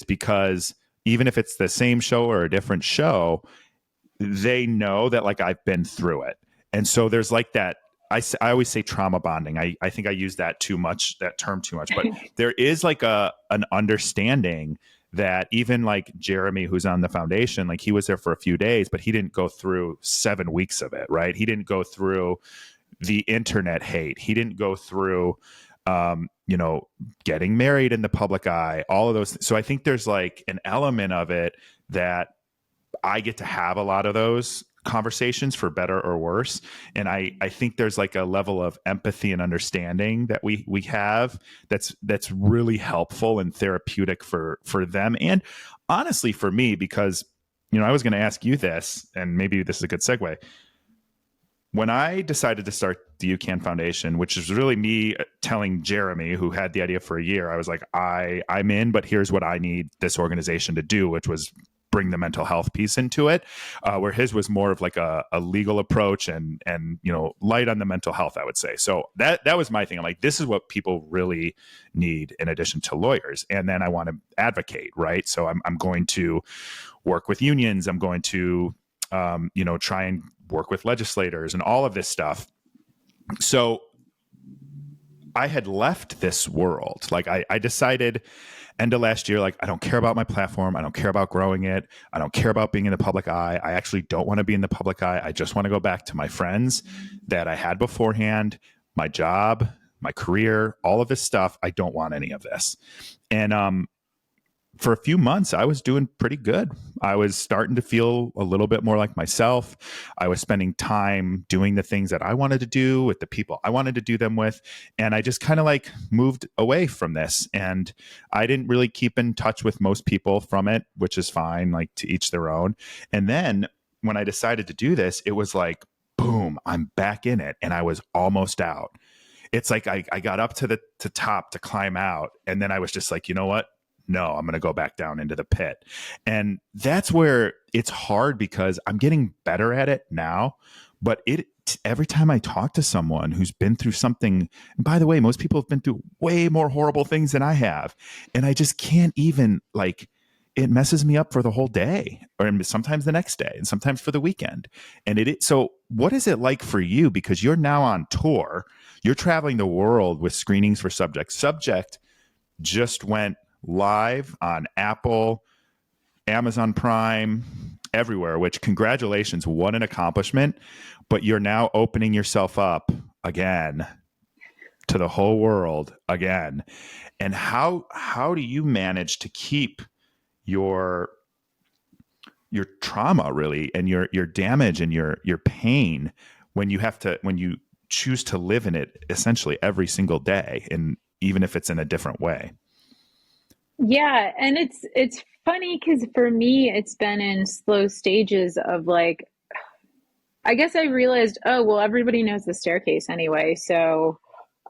because even if it's the same show or a different show, they know that like I've been through it. And so there's like that, I always say trauma bonding. I think I use that term too much, but there is like an understanding that even like Jeremy, who's on the foundation, like he was there for a few days, but he didn't go through 7 weeks of it, right? He didn't go through the internet hate. He didn't go through, getting married in the public eye, all of those. So I think there's like an element of it that I get to have a lot of those conversations, for better or worse. And I think there's like a level of empathy and understanding that we have that's really helpful and therapeutic for them. And honestly, for me, because, I was going to ask you this, and maybe this is a good segue. When I decided to start the UCAN Foundation, which is really me telling Jeremy, who had the idea for a year, I was like, I'm in, but here's what I need this organization to do, which was bring the mental health piece into it, where his was more of like a legal approach and light on the mental health, I would say. So that was my thing. I'm like, this is what people really need in addition to lawyers. And then I want to advocate, right? So I'm going to work with unions. I'm going to try and work with legislators and all of this stuff. So I had left this world. Like I decided end of last year, like, I don't care about my platform. I don't care about growing it. I don't care about being in the public eye. I actually don't want to be in the public eye. I just want to go back to my friends that I had beforehand, my job, my career, all of this stuff. I don't want any of this. And for a few months, I was doing pretty good. I was starting to feel a little bit more like myself. I was spending time doing the things that I wanted to do with the people I wanted to do them with. And I just kind of like moved away from this. And I didn't really keep in touch with most people from it, which is fine, like to each their own. And then when I decided to do this, it was like, boom, I'm back in it. And I was almost out. It's like I got up to the top to climb out. And then I was just like, you know what? No, I'm going to go back down into the pit. And that's where it's hard because I'm getting better at it now. But every time I talk to someone who's been through something, and by the way, most people have been through way more horrible things than I have. And I just can't even it messes me up for the whole day, or sometimes the next day, and sometimes for the weekend. And so what is it like for you? Because you're now on tour, you're traveling the world with screenings for Subject. Subject just went live on Apple, Amazon Prime, everywhere, which congratulations, what an accomplishment. But you're now opening yourself up again to the whole world again. And how do you manage to keep your trauma really, and your damage and your pain when you choose to live in it essentially every single day, and even if it's in a different way? Yeah, and it's funny because for me it's been in slow stages of like, I guess I realized, oh well, everybody knows the staircase anyway, so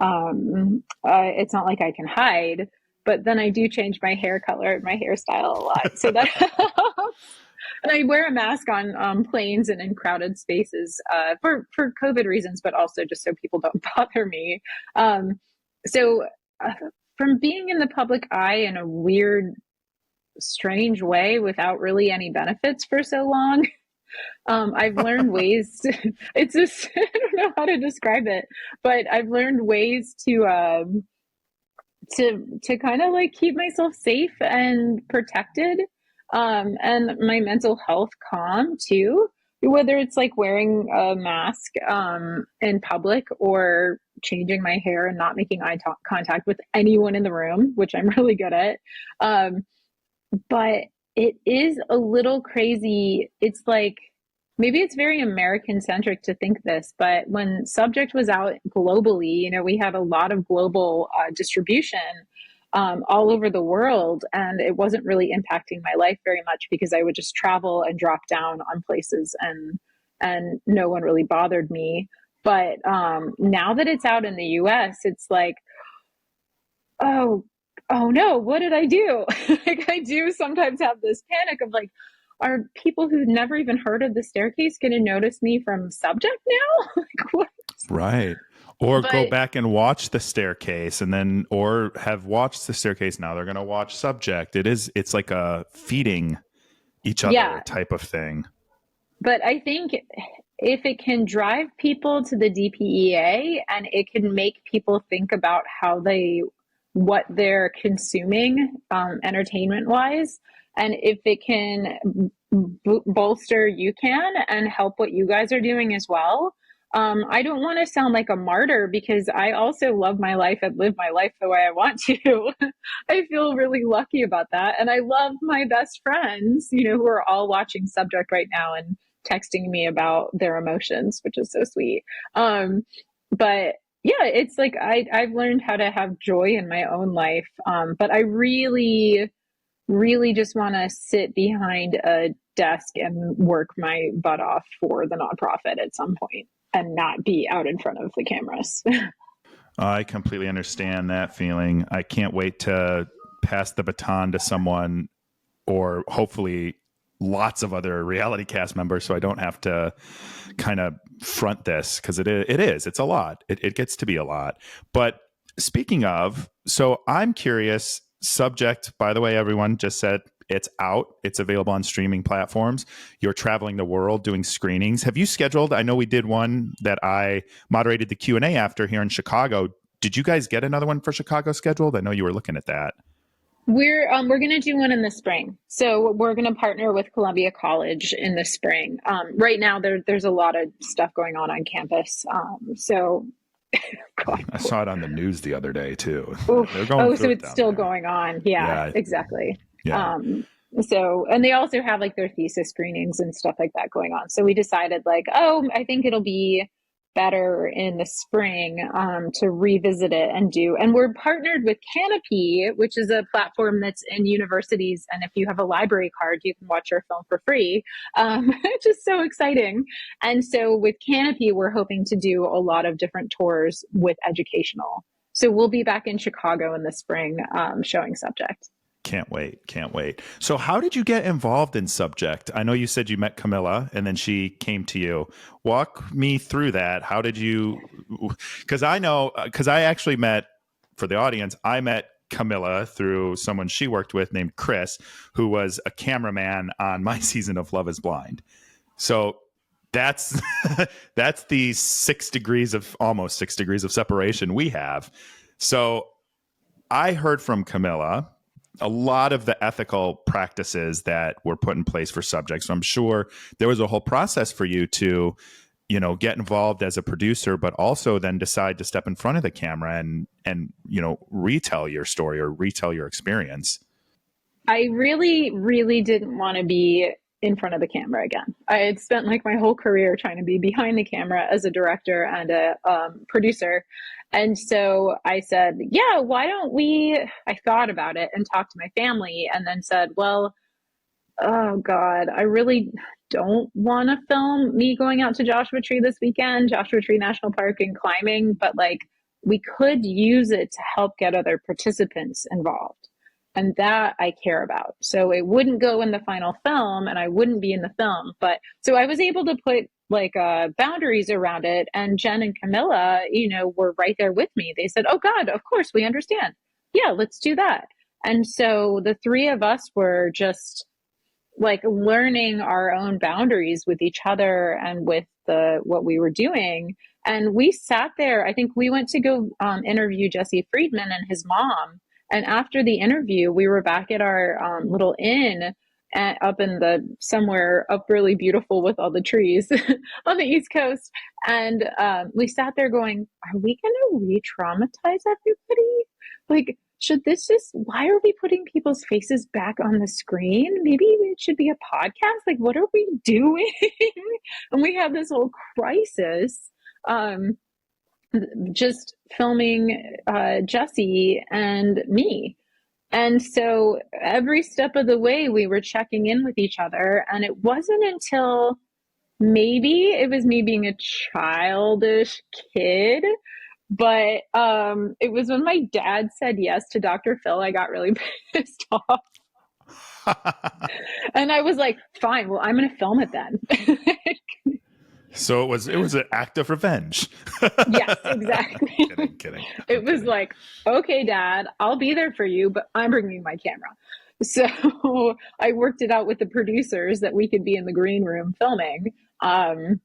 it's not like I can hide. But then I do change my hair color and my hairstyle a lot, so that and I wear a mask on planes and in crowded spaces for COVID reasons, but also just so people don't bother me. So from being in the public eye in a weird, strange way without really any benefits for so long, I've learned ways to, it's just, I don't know how to describe it, but I've learned ways to kind of like keep myself safe and protected, and my mental health calm too, whether it's like wearing a mask in public or changing my hair and not making contact with anyone in the room, which I'm really good at. But it is a little crazy. It's like, maybe it's very American centric to think this, but when Subject was out globally, we had a lot of global distribution all over the world, and it wasn't really impacting my life very much because I would just travel and drop down on places, and no one really bothered me. But now that it's out in the US, it's like, oh, oh no, what did I do? Like, I do sometimes have this panic of like, are people who've never even heard of the staircase going to notice me from Subject now? Like, what? Right. Or go But back and watch the staircase, and then, or have watched the staircase. Now they're going to watch Subject. It's like a feeding each other yeah, type of thing. but I think if it can drive people to the DPEA and it can make people think about what they're consuming, entertainment wise, and if it can bolster UCAN and help what you guys are doing as well. I don't want to sound like a martyr because I also love my life and live my life the way I want to. I feel really lucky about that. And I love my best friends, who are all watching Subject right now and texting me about their emotions, which is so sweet. But yeah, it's like I've learned how to have joy in my own life. But I really, really just want to sit behind a desk and work my butt off for the nonprofit at some point and not be out in front of the cameras. I completely understand that feeling. I can't wait to pass the baton to someone, or hopefully lots of other reality cast members, so I don't have to kind of front this, because it's a lot. It gets to be a lot. But speaking of, so I'm curious, Subject, by the way, everyone just said it's out. It's available on streaming platforms. You're traveling the world doing screenings. Have you scheduled? I know we did one that I moderated the Q&A after here in Chicago. Did you guys get another one for Chicago scheduled? I know you were looking at that. We're going to do one in the spring. So we're going to partner with Columbia College in the spring. Right now there's a lot of stuff going on campus. God. I saw it on the news the other day too. They're going through so it it's still there. going on. Yeah, exactly. Yeah. And they also have like their thesis screenings and stuff like that going on. So we decided like, oh, I think it'll be better in the spring to revisit it and do. And we're partnered with Canopy, which is a platform that's in universities. And if you have a library card, you can watch our film for free, which is so exciting. And so with Canopy, we're hoping to do a lot of different tours with educational. So we'll be back in Chicago in the spring showing Subject. Can't wait. Can't wait. So how did you get involved in Subject? I know you said you met Camilla and then she came to you. Walk me through that. How did you, because I actually met, for the audience, I met Camilla through someone she worked with named Chris, who was a cameraman on my season of Love is Blind. So that's, that's the almost 6 degrees of separation we have. So I heard from Camilla a lot of the ethical practices that were put in place for Subjects. So I'm sure there was a whole process for you to, get involved as a producer, but also then decide to step in front of the camera and retell your story or retell your experience. I really, really didn't want to be in front of the camera again. I had spent like my whole career trying to be behind the camera as a director and a producer. And so I said, yeah, why don't we, I thought about it and talked to my family and then said, well, oh God, I really don't want to film me going out to Joshua Tree this weekend, Joshua Tree National Park and climbing, but like we could use it to help get other participants involved. And that I care about. So it wouldn't go in the final film and I wouldn't be in the film. But so I was able to put like boundaries around it. And Jen and Camilla, were right there with me. They said, oh God, of course we understand. Yeah, let's do that. And so the three of us were just like learning our own boundaries with each other and with what we were doing. And we sat there, I think we went to go interview Jesse Friedman and his mom. And after the interview, we were back at our little inn up in somewhere up really beautiful with all the trees on the East Coast. And we sat there going, are we going to re-traumatize everybody? Like, why are we putting people's faces back on the screen? Maybe it should be a podcast. Like, what are we doing? And we have this whole crisis. Just filming Jesse and me. And so every step of the way, we were checking in with each other. And it wasn't until maybe it was me being a childish kid, but it was when my dad said yes to Dr. Phil, I got really pissed off. And I was like, fine, well, I'm going to film it then. So it was an act of revenge. Yes, exactly. Kidding. It was like, okay, Dad, I'll be there for you, but I'm bringing my camera. So I worked it out with the producers that we could be in the green room filming. And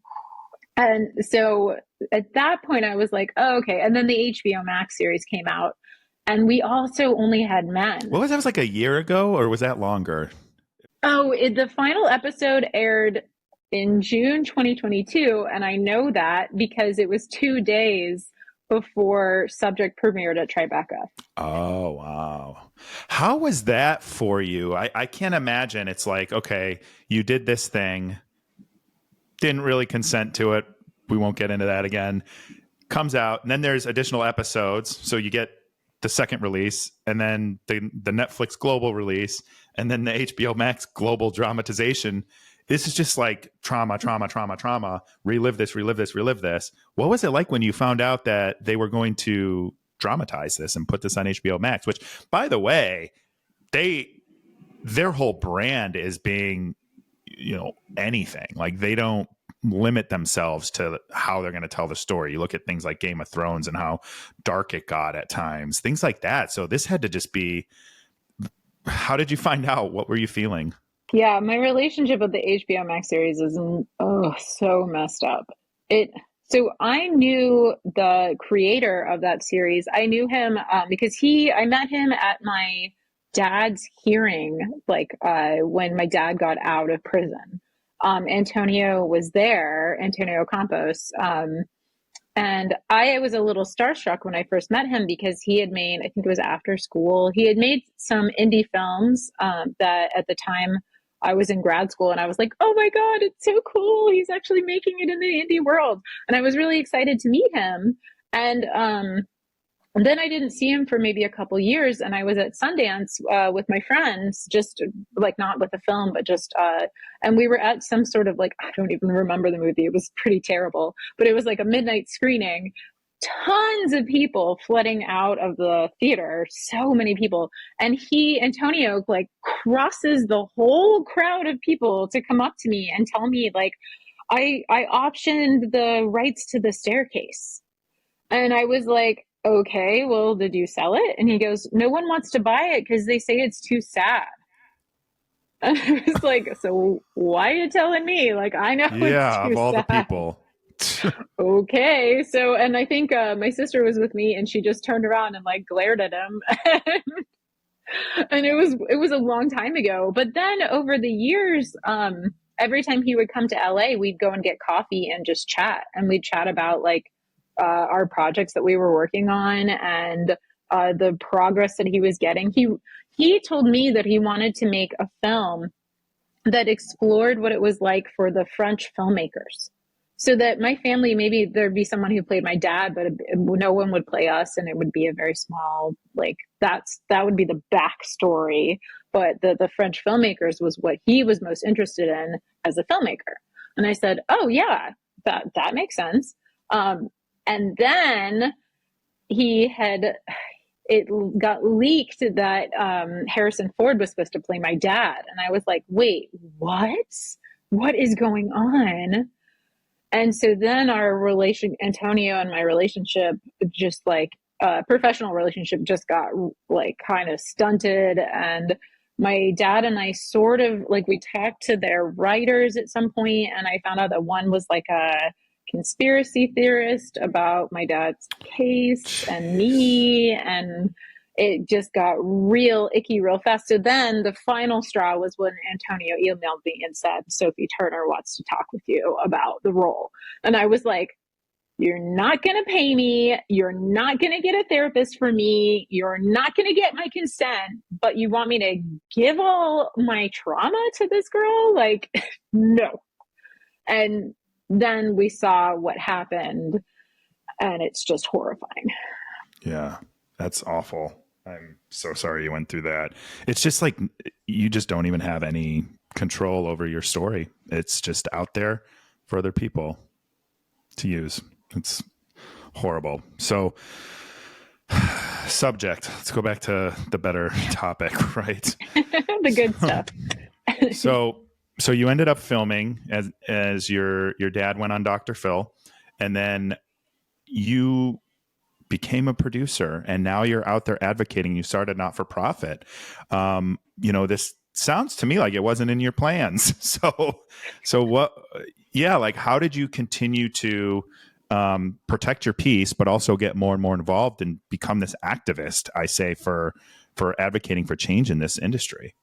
so at that point I was like, oh, okay. And then the HBO Max series came out and we also only had men. What was that? Was like a year ago or was that longer? Oh, the final episode aired in June 2022. And I know that because it was 2 days before Subject premiered at Tribeca. Oh, wow. How was that for you? I can't imagine. It's like, okay, you did this thing, didn't really consent to it. We won't get into that again. Comes out, and then there's additional episodes. So you get the second release, and then the Netflix global release, and then the HBO Max global dramatization. This is just like trauma, relive this. What was it like when you found out that they were going to dramatize this and put this on HBO Max, which, by the way, their whole brand is being, anything. Like they don't limit themselves to how they're going to tell the story. You look at things like Game of Thrones and how dark it got at times, things like that. So this had to just be, how did you find out? What were you feeling? Yeah, my relationship with the HBO Max series is so messed up. So I knew the creator of that series. I knew him because I met him at my dad's hearing, when my dad got out of prison. Antonio was there, Antonio Campos. And I was a little starstruck when I first met him because he had made, I think it was After School, he had made some indie films that at the time I was in grad school and I was like, oh my God, it's so cool. He's actually making it in the indie world. And I was really excited to meet him. And then I didn't see him for maybe a couple years, and I was at Sundance with my friends, just like not with a film, but just, and we were at some sort of like, I don't even remember the movie. It was pretty terrible, but it was like a midnight screening. Tons of people flooding out of the theater, so many people. And Antonio, like crosses the whole crowd of people to come up to me and tell me like, I optioned the rights to the staircase. And I was like, okay, well, did you sell it? And he goes, no one wants to buy it because they say it's too sad. And I was like, so why are you telling me? Like, I know it's Yeah, too of all the sad. people. Okay. So, and I think my sister was with me and she just turned around and like glared at him. And it was a long time ago. But then over the years, every time he would come to LA, we'd go and get coffee and just chat. And we'd chat about like our projects that we were working on and the progress that he was getting. He told me that he wanted to make a film that explored what it was like for the French filmmakers. So that my family, maybe there'd be someone who played my dad, but no one would play us, and it would be a very small, like that would be the backstory. But the French filmmakers was what he was most interested in as a filmmaker. And I said, oh yeah, that makes sense. And then it got leaked that Harrison Ford was supposed to play my dad. And I was like, wait, what? What is going on? And so then Antonio and my relationship, just like professional relationship, just got like kind of stunted. And my dad and I sort of like, we talked to their writers at some point, and I found out that one was like a conspiracy theorist about my dad's case and me, and it just got real icky real fast. So then the final straw was when Antonio emailed me and said, Sophie Turner wants to talk with you about the role. And I was like, you're not going to pay me. You're not going to get a therapist for me. You're not going to get my consent, but you want me to give all my trauma to this girl? Like, no. And then we saw what happened, and it's just horrifying. Yeah, that's awful. I'm so sorry you went through that. It's just like you just don't even have any control over your story. It's just out there for other people to use. It's horrible. So, subject. Let's go back to the better topic, right? The good stuff. So you ended up filming as your dad went on Dr. Phil, and then you became a producer, and now you're out there advocating. You started not for profit. This sounds to me like it wasn't in your plans. So what? Yeah, like how did you continue to protect your peace, but also get more and more involved and become this activist? I say for advocating for change in this industry.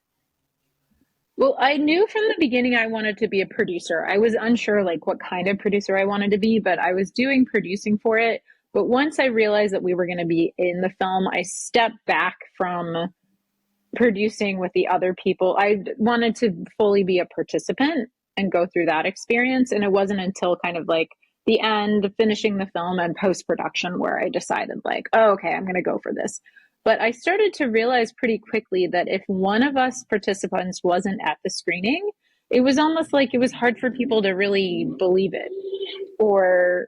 Well, I knew from the beginning I wanted to be a producer. I was unsure like what kind of producer I wanted to be, but I was doing producing for it. But once I realized that we were going to be in the film, I stepped back from producing with the other people. I wanted to fully be a participant and go through that experience. And it wasn't until kind of like the end, finishing the film and post-production, where I decided like, oh, okay, I'm going to go for this. But I started to realize pretty quickly that if one of us participants wasn't at the screening, it was almost like it was hard for people to really believe it or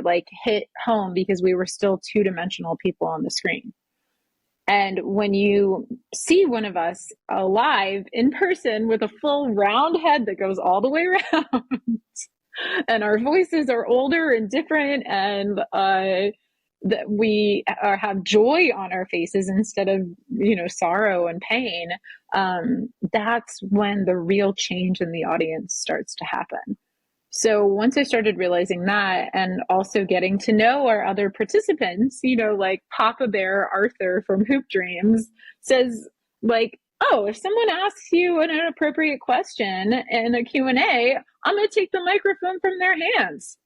like hit home, because we were still two-dimensional people on the screen. And when you see one of us alive in person with a full round head that goes all the way around and our voices are older and different, and that we have joy on our faces instead of, sorrow and pain, that's when the real change in the audience starts to happen. So once I started realizing that, and also getting to know our other participants, like Papa Bear Arthur from Hoop Dreams says, like, oh, if someone asks you an inappropriate question in a Q&A, I'm going to take the microphone from their hands.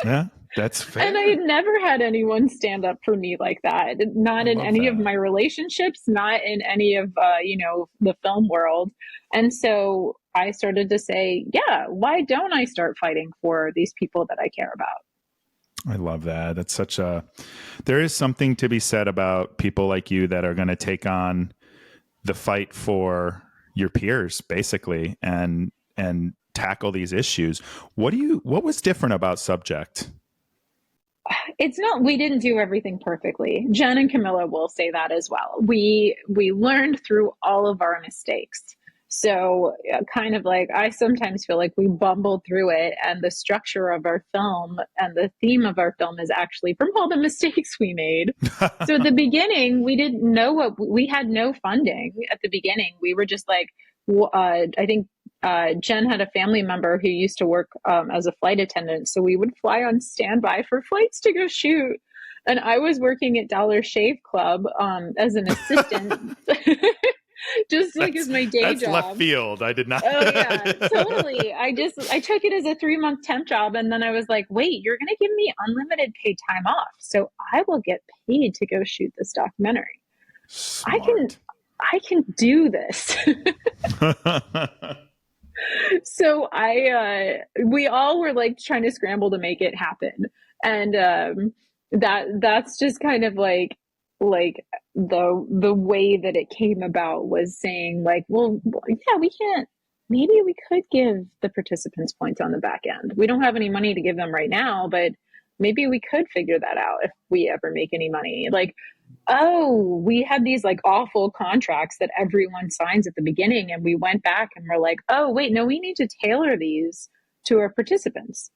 Yeah. That's And I fair. had never had anyone stand up for me like that. I Not in love any of that. my relationships, not in any of, the film world. And so I started to say, yeah, why don't I start fighting for these people that I care about? I love that. There is something to be said about people like you that are going to take on the fight for your peers, basically, and tackle these issues. What was different about Subject? It's not, we didn't do everything perfectly. Jen and Camilla will say that as well. We learned through all of our mistakes. So kind of like, I sometimes feel like we bumbled through it, and the structure of our film and the theme of our film is actually from all the mistakes we made. So at the beginning, we didn't know we had no funding at the beginning. We were just like, I think Jen had a family member who used to work as a flight attendant. So we would fly on standby for flights to go shoot. And I was working at Dollar Shave Club as an assistant, just like as my day That's left job. field. I did not. Oh yeah, totally. I took it as a 3-month temp job, and then I was like, wait, you're gonna give me unlimited paid time off, so I will get paid to go shoot this documentary. I can Smart. I can do this. So we all were like trying to scramble to make it happen, and that's just kind of like the way that it came about, was saying like, well, yeah, we can't. Maybe we could give the participants points on the back end. We don't have any money to give them right now, but maybe we could figure that out if we ever make any money. Like, oh, we had these like awful contracts that everyone signs at the beginning. And we went back and we're like, oh, wait, no, we need to tailor these to our participants.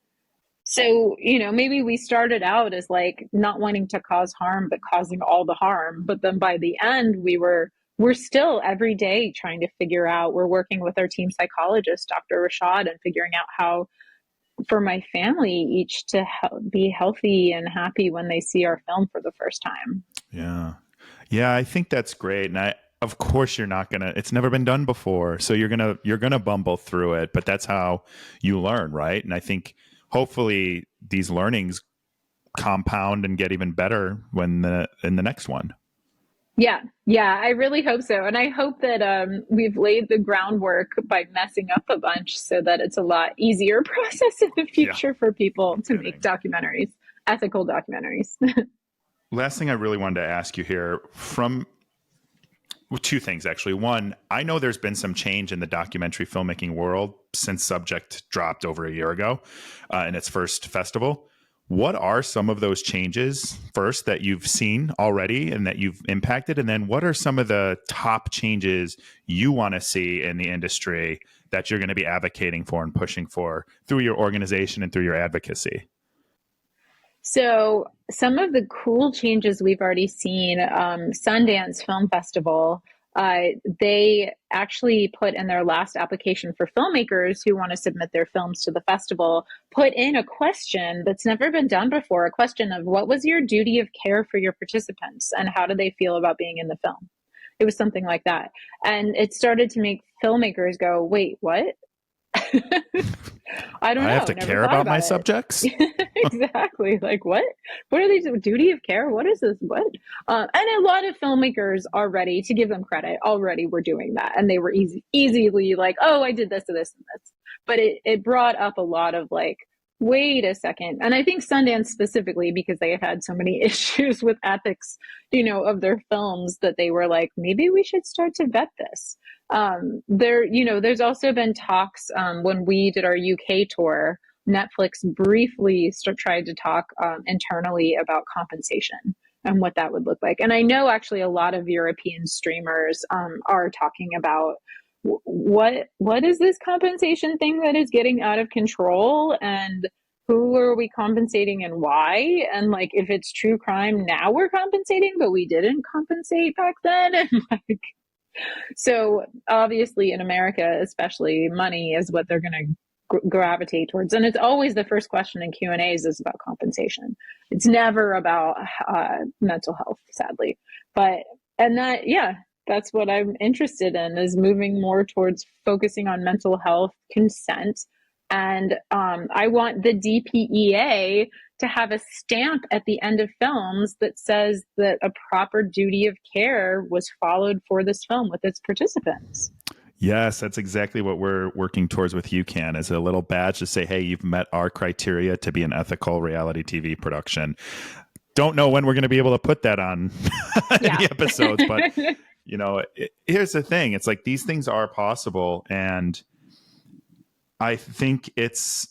So, maybe we started out as like not wanting to cause harm, but causing all the harm. But then by the end, we're still every day trying to figure out, we're working with our team psychologist, Dr. Rashad, and figuring out how for my family each to be healthy and happy when they see our film for the first time. Yeah. Yeah, I think that's great. And of course it's never been done before. So you're going to bumble through it, but that's how you learn. Right. And I think hopefully these learnings compound and get even better in the next one. Yeah, I really hope so. And I hope that we've laid the groundwork by messing up a bunch so that it's a lot easier process in the Yeah. future for people No to kidding. make documentaries, ethical documentaries. Last thing I really wanted to ask you here, from two things, actually. One, I know there's been some change in the documentary filmmaking world since Subject dropped over a year ago in its first festival. What are some of those changes, first, that you've seen already and that you've impacted? And then what are some of the top changes you want to see in the industry that you're going to be advocating for and pushing for through your organization and through your advocacy? So some of the cool changes we've already seen, Sundance Film Festival, they actually put in their last application for filmmakers who want to submit their films to the festival, put in a question that's never been done before, a question of what was your duty of care for your participants and how do they feel about being in the film? It was something like that. And it started to make filmmakers go, wait, what? I don't I know. have to Never care thought about my about subjects. it. Exactly. Like what? What are these? Duty of care? What is this? What? And a lot of filmmakers already, to give them credit, already were doing that, and they were easily like, oh, I did this and this and this. But it brought up a lot of like, wait a second. And I think Sundance specifically, because they had so many issues with ethics, of their films, that they were like, maybe we should start to vet this. There's also been talks when we did our UK tour. Netflix briefly tried to talk internally about compensation and what that would look like. And I know actually a lot of European streamers are talking about what is this compensation thing that is getting out of control, and who are we compensating and why? And like, if it's true crime, now we're compensating, but we didn't compensate back then. And like, so obviously in America, especially, money is what they're going to gravitate towards. And it's always the first question in Q&As is about compensation. It's never about mental health, sadly. That's what I'm interested in, is moving more towards focusing on mental health, consent. And I want the DPEA to have a stamp at the end of films that says that a proper duty of care was followed for this film with its participants. Yes, that's exactly what we're working towards with UCAN, as a little badge to say, hey, you've met our criteria to be an ethical reality TV production. Don't know when we're going to be able to put that on any episodes, but here's the thing. It's like these things are possible, and I think it's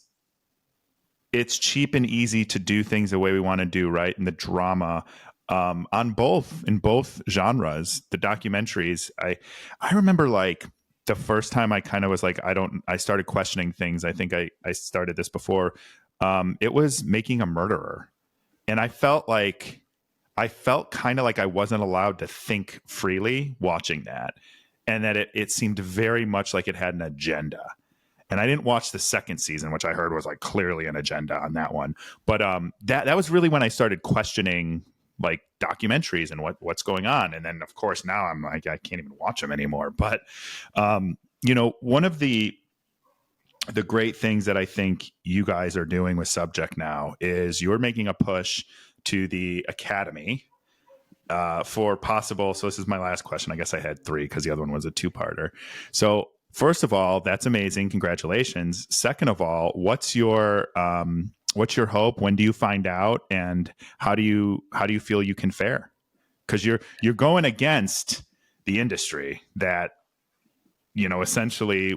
cheap and easy to do things the way we want to do, right? And the drama in both genres, the documentaries. I remember like the first time I kind of was like, I started questioning things. I think I started this before. It was Making a Murderer. And I felt kind of like I wasn't allowed to think freely watching that. And that it seemed very much like it had an agenda. And I didn't watch the second season, which I heard was like clearly an agenda on that one. But that was really when I started questioning like documentaries and what's going on. And then of course now I'm like, I can't even watch them anymore. But one of the great things that I think you guys are doing with Subject now is you're making a push to the Academy for possible. So this is my last question. I guess I had 3 because the other one was a 2-parter. So first of all, that's amazing. Congratulations. Second of all, what's your hope? When do you find out? And how do you feel you can fare? Because you're going against the industry that, essentially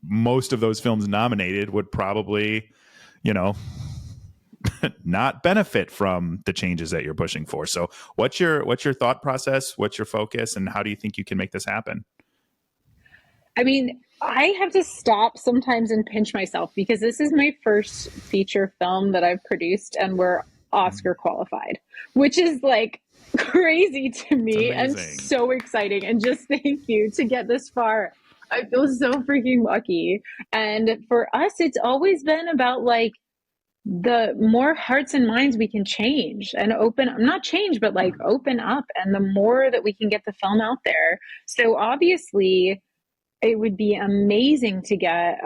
most of those films nominated would probably, not benefit from the changes that you're pushing for. So what's your thought process? What's your focus? And how do you think you can make this happen? I mean, I have to stop sometimes and pinch myself because this is my first feature film that I've produced and we're Oscar qualified, which is like crazy to me and so exciting. And just thank you to get this far. I feel so freaking lucky. And for us, it's always been about like the more hearts and minds we can change and not change, but like open up. And the more that we can get the film out there. So obviously, it would be amazing to get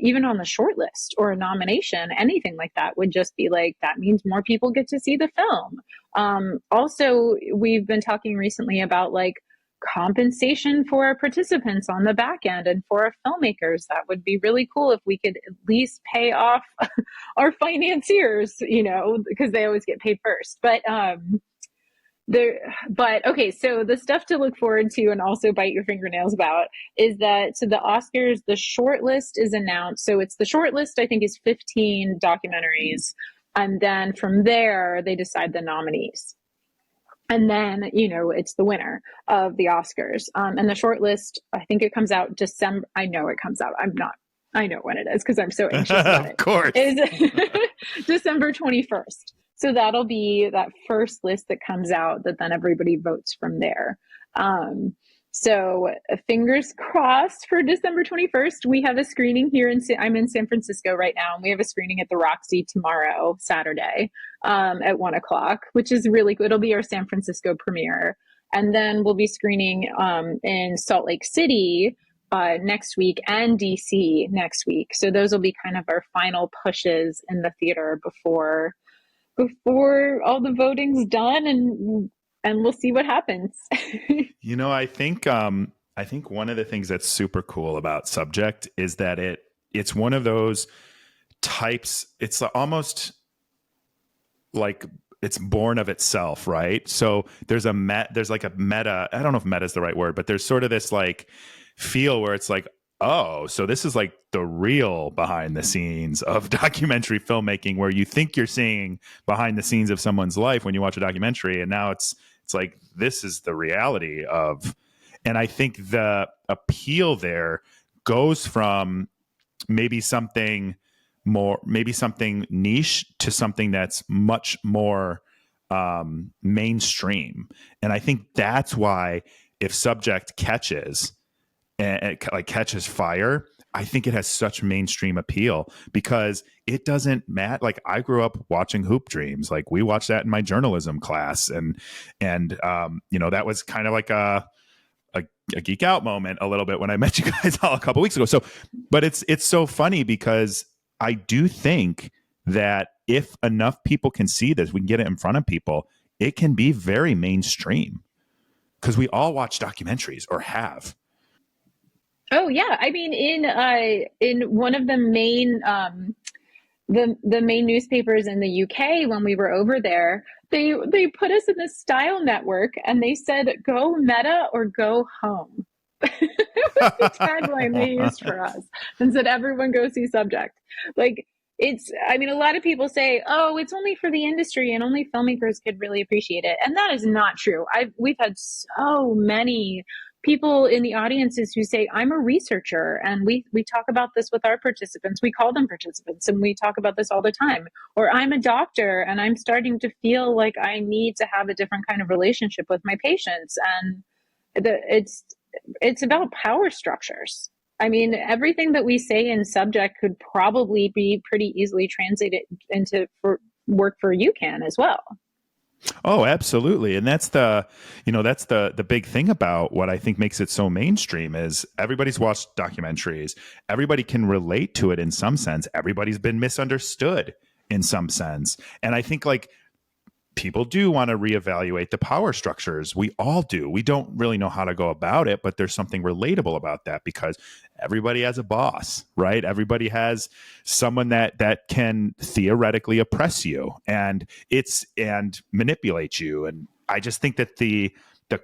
even on the short list or a nomination. Anything like that would just be like, that means more people get to see the film. Also, we've been talking recently about like compensation for our participants on the back end and for our filmmakers. That would be really cool if we could at least pay off our financiers, because they always get paid first. But okay, so the stuff to look forward to and also bite your fingernails about is that, so the Oscars, the short list is announced. So it's the short list, I think, is 15 documentaries. And then from there, they decide the nominees. And then, it's the winner of the Oscars. And the short list, I think it comes out December. I know it comes out. I know when it is because I'm so anxious about it. Of course. It is December 21st. So that'll be that first list that comes out that then everybody votes from there. So fingers crossed for December 21st. We have a screening here I'm in San Francisco right now, and we have a screening at the Roxy tomorrow, Saturday, at 1:00, which is really good. It'll be our San Francisco premiere. And then we'll be screening in Salt Lake City next week and DC next week. So those will be kind of our final pushes in the theater before all the voting's done, and we'll see what happens. I think one of the things that's super cool about Subject is that it's one of those types. It's almost like it's born of itself, right? So there's like a meta. I don't know if meta is the right word, but there's sort of this like feel where it's like, oh, so this is like the real behind the scenes of documentary filmmaking, where you think you're seeing behind the scenes of someone's life when you watch a documentary. And now it's like, this is the reality of, and I think the appeal there goes from maybe something niche to something that's much more mainstream. And I think that's why if Subject catches fire, I think it has such mainstream appeal because it doesn't matter. Like, I grew up watching Hoop Dreams. Like, we watched that in my journalism class, and that was kind of like a geek out moment a little bit when I met you guys all a couple weeks ago. So, but it's so funny because I do think that if enough people can see this, we can get it in front of people, it can be very mainstream because we all watch documentaries or have. Oh yeah, I mean, in one of the main the main newspapers in the UK when we were over there, they put us in the style network and they said, "Go meta or go home." Was the tagline they used for us, and said, "Everyone go see Subject." Like, it's, I mean, a lot of people say, "Oh, it's only for the industry and only filmmakers could really appreciate it," and that is not true. We've had so many people in the audiences who say, "I'm a researcher," and we talk about this with our participants. We call them participants, and we talk about this all the time. Or, "I'm a doctor and I'm starting to feel like I need to have a different kind of relationship with my patients," and it's about power structures. I mean, everything that we say in Subject could probably be pretty easily translated into for work for UCAN as well. Oh, absolutely. And that's the big thing about what I think makes it so mainstream is everybody's watched documentaries. Everybody can relate to it in some sense. Everybody's been misunderstood in some sense. And I think like people do want to reevaluate the power structures. We all do. We don't really know how to go about it, but there's something relatable about that because everybody has a boss, right? Everybody has someone that can theoretically oppress you and manipulate you. And I just think that the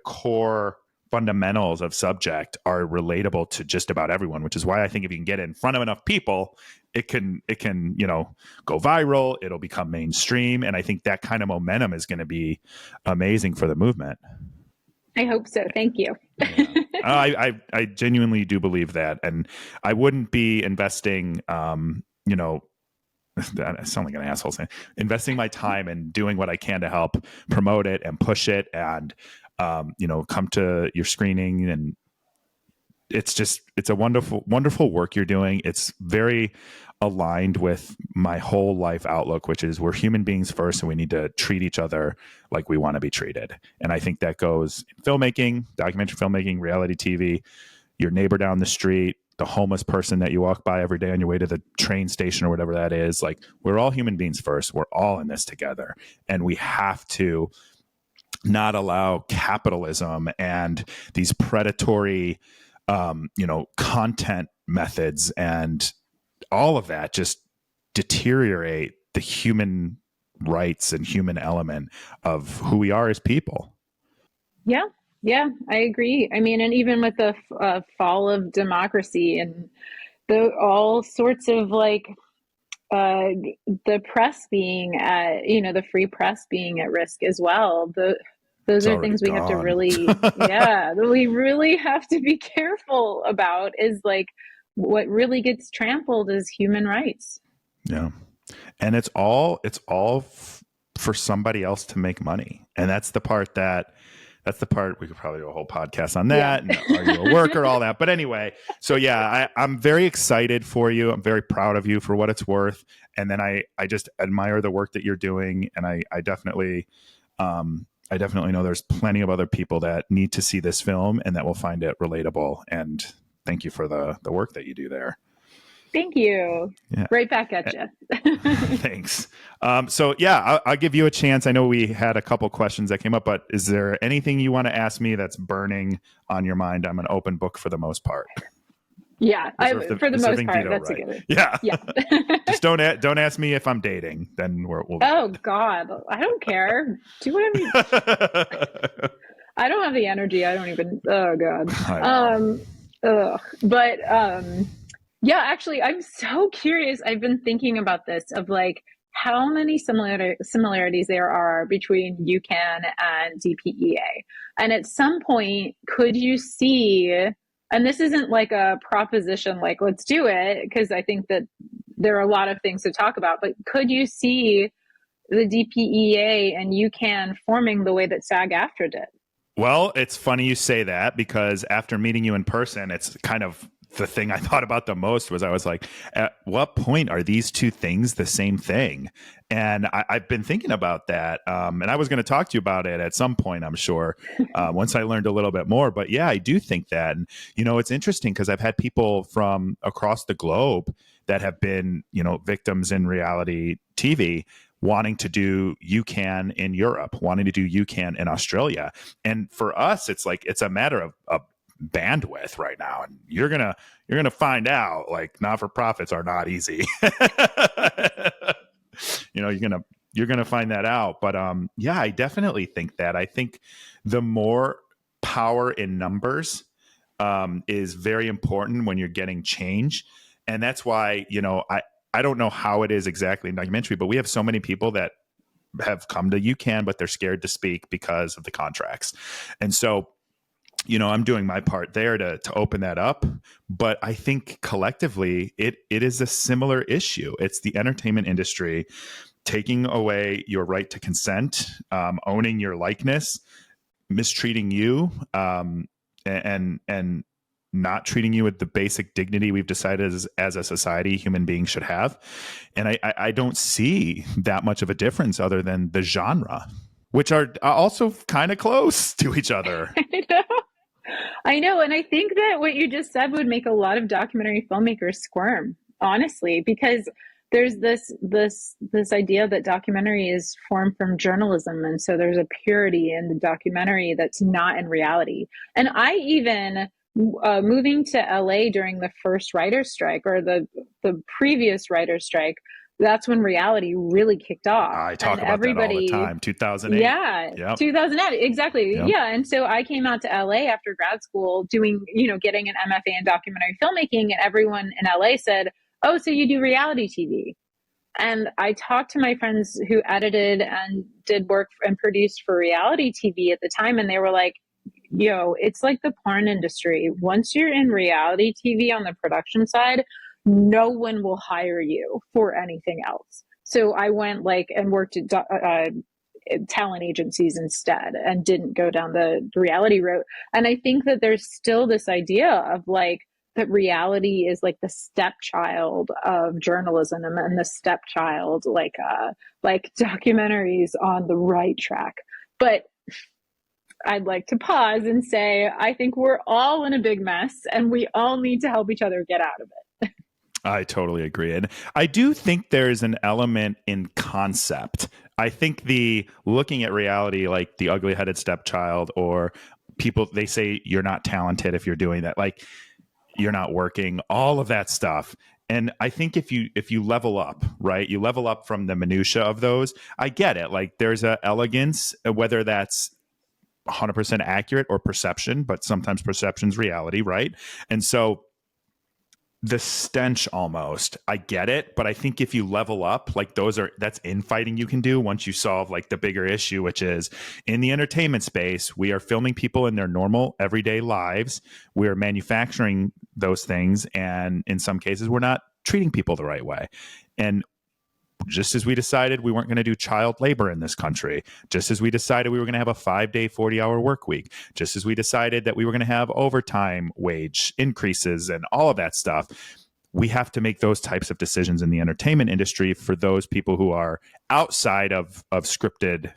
core fundamentals of Subject are relatable to just about everyone, which is why I think if you can get it in front of enough people, it can go viral. It'll become mainstream, and I think that kind of momentum is going to be amazing for the movement. I hope so. Thank you. Yeah. I genuinely do believe that, and I wouldn't be investing. I sound like an asshole saying investing my time and doing what I can to help promote it and push it, and come to your screening. And it's a wonderful work you're doing. It's very aligned with my whole life outlook, which is we're human beings first and we need to treat each other like we want to be treated. And I think that goes in filmmaking, documentary filmmaking, reality TV, your neighbor down the street, the homeless person that you walk by every day on your way to the train station or whatever that is. Like, we're all human beings first. We're all in this together. And we have to not allow capitalism and these predatory content methods and all of that just deteriorate the human rights and human element of who we are as people. Yeah, I agree. I mean, and even with the fall of democracy and all sorts of like the press being the free press being at risk as well. Those are things we have to really, we really have to be careful about, is like what really gets trampled is human rights. Yeah. And it's all for somebody else to make money. And that's the part we could probably do a whole podcast on that. Yeah. And are you a worker, all that. But anyway, so yeah, I'm very excited for you. I'm very proud of you for what it's worth. And then I just admire the work that you're doing. And I definitely know there's plenty of other people that need to see this film and that will find it relatable. And thank you for the work that you do there. Thank you. Yeah. Right back at you. Thanks. So yeah, I'll give you a chance. I know we had a couple questions that came up, but is there anything you want to ask me that's burning on your mind? I'm an open book for the most part. Yeah, for the most part, that's right. A good. Yeah. Just don't ask me if I'm dating. Then we'll. Oh God, I don't care. Do whatever. I don't have the energy. I don't even. Oh God. Yeah, actually, I'm so curious. I've been thinking about this of like how many similarities there are between UCAN and DPEA. And at some point, could you see, and this isn't like a proposition like let's do it, because I think that there are a lot of things to talk about, but could you see the DPEA and UCAN forming the way that SAG-AFTRA did? Well, it's funny you say that, because after meeting you in person, it's kind of the thing I thought about the most was, I was like, at what point are these two things the same thing? And I've been thinking about that. And I was going to talk to you about it at some point, I'm sure, once I learned a little bit more. But yeah, I do think that. And, it's interesting because I've had people from across the globe that have been, victims in reality TV wanting to do UCAN in Europe, wanting to do UCAN in Australia. And for us, it's like, it's a matter of bandwidth right now, and you're gonna find out, like, not-for-profits are not easy. You're gonna find that out. But yeah, I definitely think that. I think the more power in numbers is very important when you're getting change. And that's why, I don't know how it is exactly in documentary, but we have so many people that have come to UCAN, but they're scared to speak because of the contracts. And so, I'm doing my part there to open that up. But I think collectively, it is a similar issue. It's the entertainment industry taking away your right to consent, owning your likeness, mistreating you, and not treating you with the basic dignity we've decided as a society human beings should have. And I don't see that much of a difference other than the genre, which are also kind of close to each other. I know. And I think that what you just said would make a lot of documentary filmmakers squirm, honestly, because there's this idea that documentary is formed from journalism. And so there's a purity in the documentary that's not in reality. And I even, moving to LA during the first writer's strike, or the previous writer's strike, that's when reality really kicked off. I talk about that all the time. 2008. Yeah. Yep. 2008. Exactly. Yep. Yeah. And so I came out to LA after grad school doing, getting an MFA in documentary filmmaking, and everyone in LA said, "Oh, so you do reality TV?" And I talked to my friends who edited and did work and produced for reality TV at the time. And they were like, it's like the porn industry. Once you're in reality TV on the production side, no one will hire you for anything else. So I went and worked at talent agencies instead, and didn't go down the reality route. And I think that there's still this idea of that reality is like the stepchild of journalism, and the stepchild, like documentaries on the right track. But I'd like to pause and say, I think we're all in a big mess, and we all need to help each other get out of it. I totally agree. And I do think there's an element in concept. I think the looking at reality like the ugly-headed stepchild, or people, they say you're not talented if you're doing that, like you're not working, all of that stuff. And I think if you level up, right, you level up from the minutia of those. I get it. Like there's a elegance, whether that's 100% accurate or perception, but sometimes perception's reality, right? And so the stench, almost, I get it, but I think if you level up, like that's infighting you can do once you solve like the bigger issue, which is in the entertainment space, we are filming people in their normal everyday lives. We're manufacturing those things, and in some cases we're not treating people the right way. And just as we decided we weren't going to do child labor in this country, just as we decided we were going to have a 5-day, 40-hour work week, just as we decided that we were going to have overtime wage increases and all of that stuff, we have to make those types of decisions in the entertainment industry for those people who are outside of scripted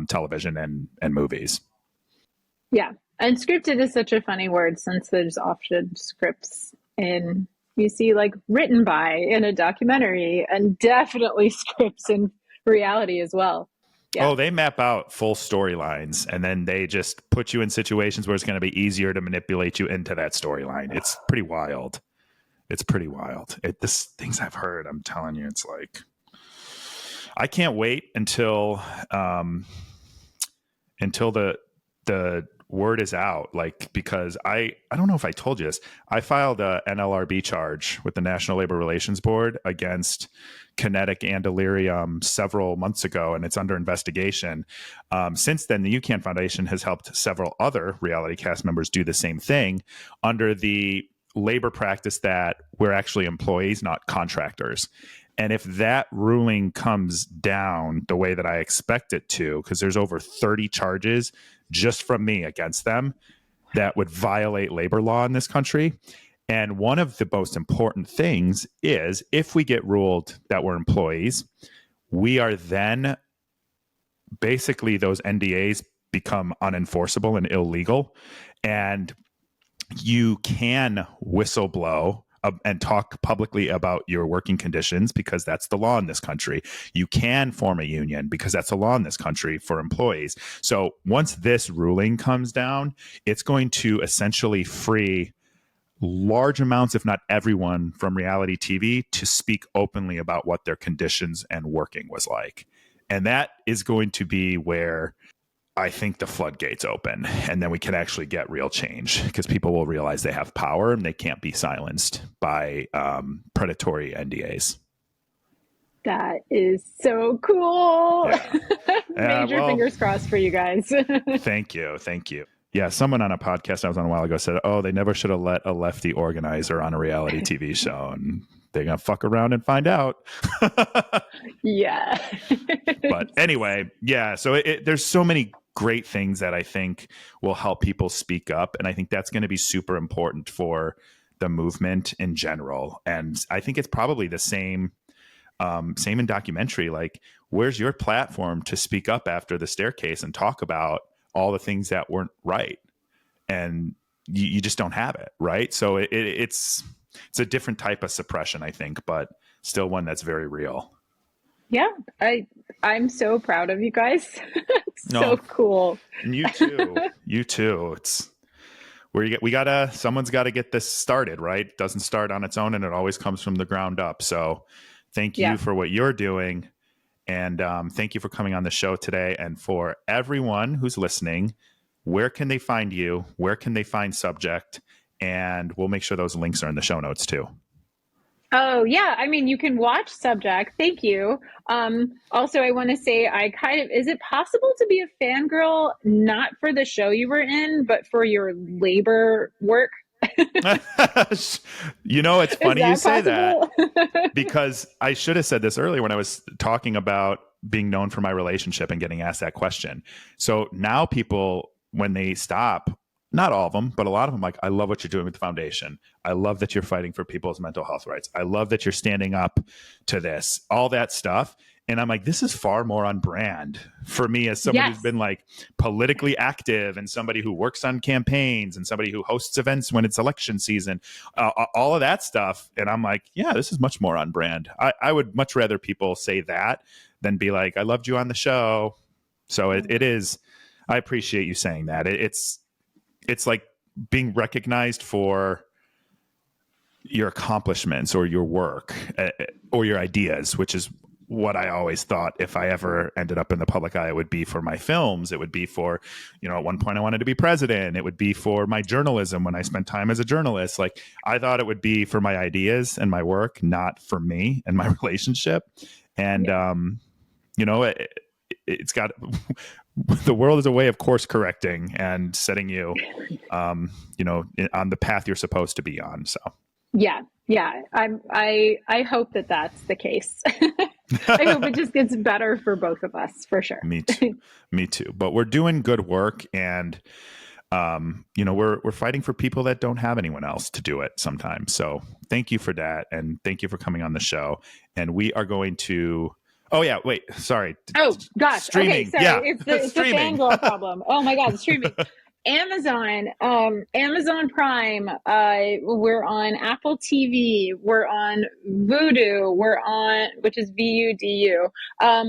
television and movies. Yeah. And scripted is such a funny word, since there's often scripts you see written by in a documentary, and definitely scripts in reality as well. Yeah. Oh, they map out full storylines, and then they just put you in situations where it's going to be easier to manipulate you into that storyline. It's pretty wild. This things I've heard, I'm telling you, it's like, I can't wait until the word is out, because I don't know if I told you this. I filed a NLRB charge with the National Labor Relations Board against Kinetic and Delirium several months ago, and it's under investigation. Since then, the UCAN Foundation has helped several other reality cast members do the same thing under the labor practice that we're actually employees, not contractors. And if that ruling comes down the way that I expect it to, because there's over 30 charges just from me against them that would violate labor law in this country. And one of the most important things is if we get ruled that we're employees, we are then basically those NDAs become unenforceable and illegal. And you can whistleblow and talk publicly about your working conditions because that's the law in this country. You can form a union because that's a law in this country for employees. So once this ruling comes down, it's going to essentially free large amounts, if not everyone, from reality TV to speak openly about what their conditions and working was like. And that is going to be where I think the floodgates open, and then we can actually get real change because people will realize they have power and they can't be silenced by predatory NDAs. That is so cool. Yeah. Major fingers crossed for you guys. Thank you. Yeah, someone on a podcast I was on a while ago said, "Oh, they never should have let a lefty organizer on a reality TV show," and they're gonna fuck around and find out. Yeah. But anyway, yeah. So there's so many great things that I think will help people speak up, and I think that's going to be super important for the movement in general. And I think it's probably the same in documentary. Like, where's your platform to speak up after the staircase and talk about all the things that weren't right? And you just don't have it, right? So it's a different type of suppression, I think, but still one that's very real. Yeah, I'm so proud of you guys. It's so cool. And you too. It's where someone's got to get this started, right? It doesn't start on its own, and it always comes from the ground up. So thank you for what you're doing. And thank you for coming on the show today. And for everyone who's listening, where can they find you? Where can they find Subject? And we'll make sure those links are in the show notes too. Oh, yeah. I mean, you can watch Subject. Thank you. Also, I want to say is it possible to be a fangirl, not for the show you were in, but for your labor work? You know, it's funny you say possible? that because I should have said this earlier when I was talking about being known for my relationship and getting asked that question. So now people, when they stop, not all of them, but a lot of them, like, I love what you're doing with the foundation. I love that you're fighting for people's mental health rights. I love that you're standing up to this, all that stuff. And I'm like, this is far more on brand for me as somebody who's been like politically active and somebody who works on campaigns and somebody who hosts events when it's election season, all of that stuff. And I'm like, yeah, this is much more on brand. I would much rather people say that than be like, I loved you on the show. So it is, I appreciate you saying that. It's like being recognized for your accomplishments or your work or your ideas, which is what I always thought if I ever ended up in the public eye, it would be for my films. It would be for, at one point I wanted to be president. It would be for my journalism when I spent time as a journalist. Like, I thought it would be for my ideas and my work, not for me and my relationship. And, it's got the world is a way of course correcting and setting you, on the path you're supposed to be on. So, yeah. I hope that that's the case. I hope it just gets better for both of us, for sure. Me too. But we're doing good work, and we're fighting for people that don't have anyone else to do it sometimes. So thank you for that, and thank you for coming on the show. And we are going to. Oh yeah, wait, sorry. Oh gosh, streaming. Okay, sorry. Yeah. It's the fangirl problem. Oh my God, streaming. Amazon Prime, we're on Apple TV, we're on Vudu, which is VUDU.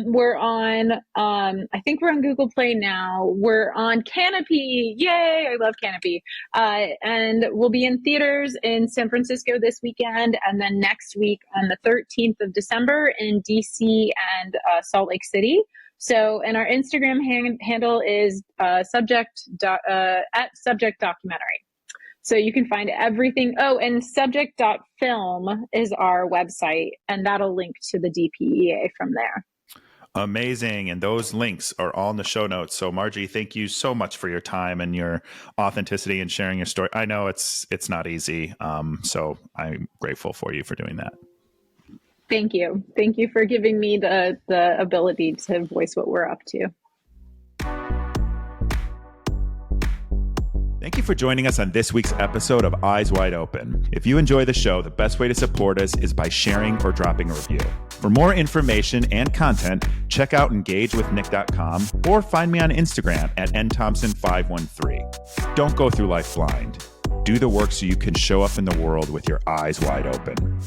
We're on, I think we're on Google Play now. We're on Canopy. Yay. I love Canopy. And we'll be in theaters in San Francisco this weekend. And then next week on the 13th of December in DC and Salt Lake City. So, and our Instagram handle is at Subject Documentary. So you can find everything. Oh, and subject.film is our website, and that'll link to the DPEA from there. Amazing. And those links are all in the show notes. So Margie, thank you so much for your time and your authenticity and sharing your story. I know it's not easy. So I'm grateful for you for doing that. Thank you. Thank you for giving me the ability to voice what we're up to. Thank you for joining us on this week's episode of Eyes Wide Open. If you enjoy the show, the best way to support us is by sharing or dropping a review. For more information and content, check out engagewithnick.com or find me on Instagram at nthompson513. Don't go through life blind. Do the work so you can show up in the world with your eyes wide open.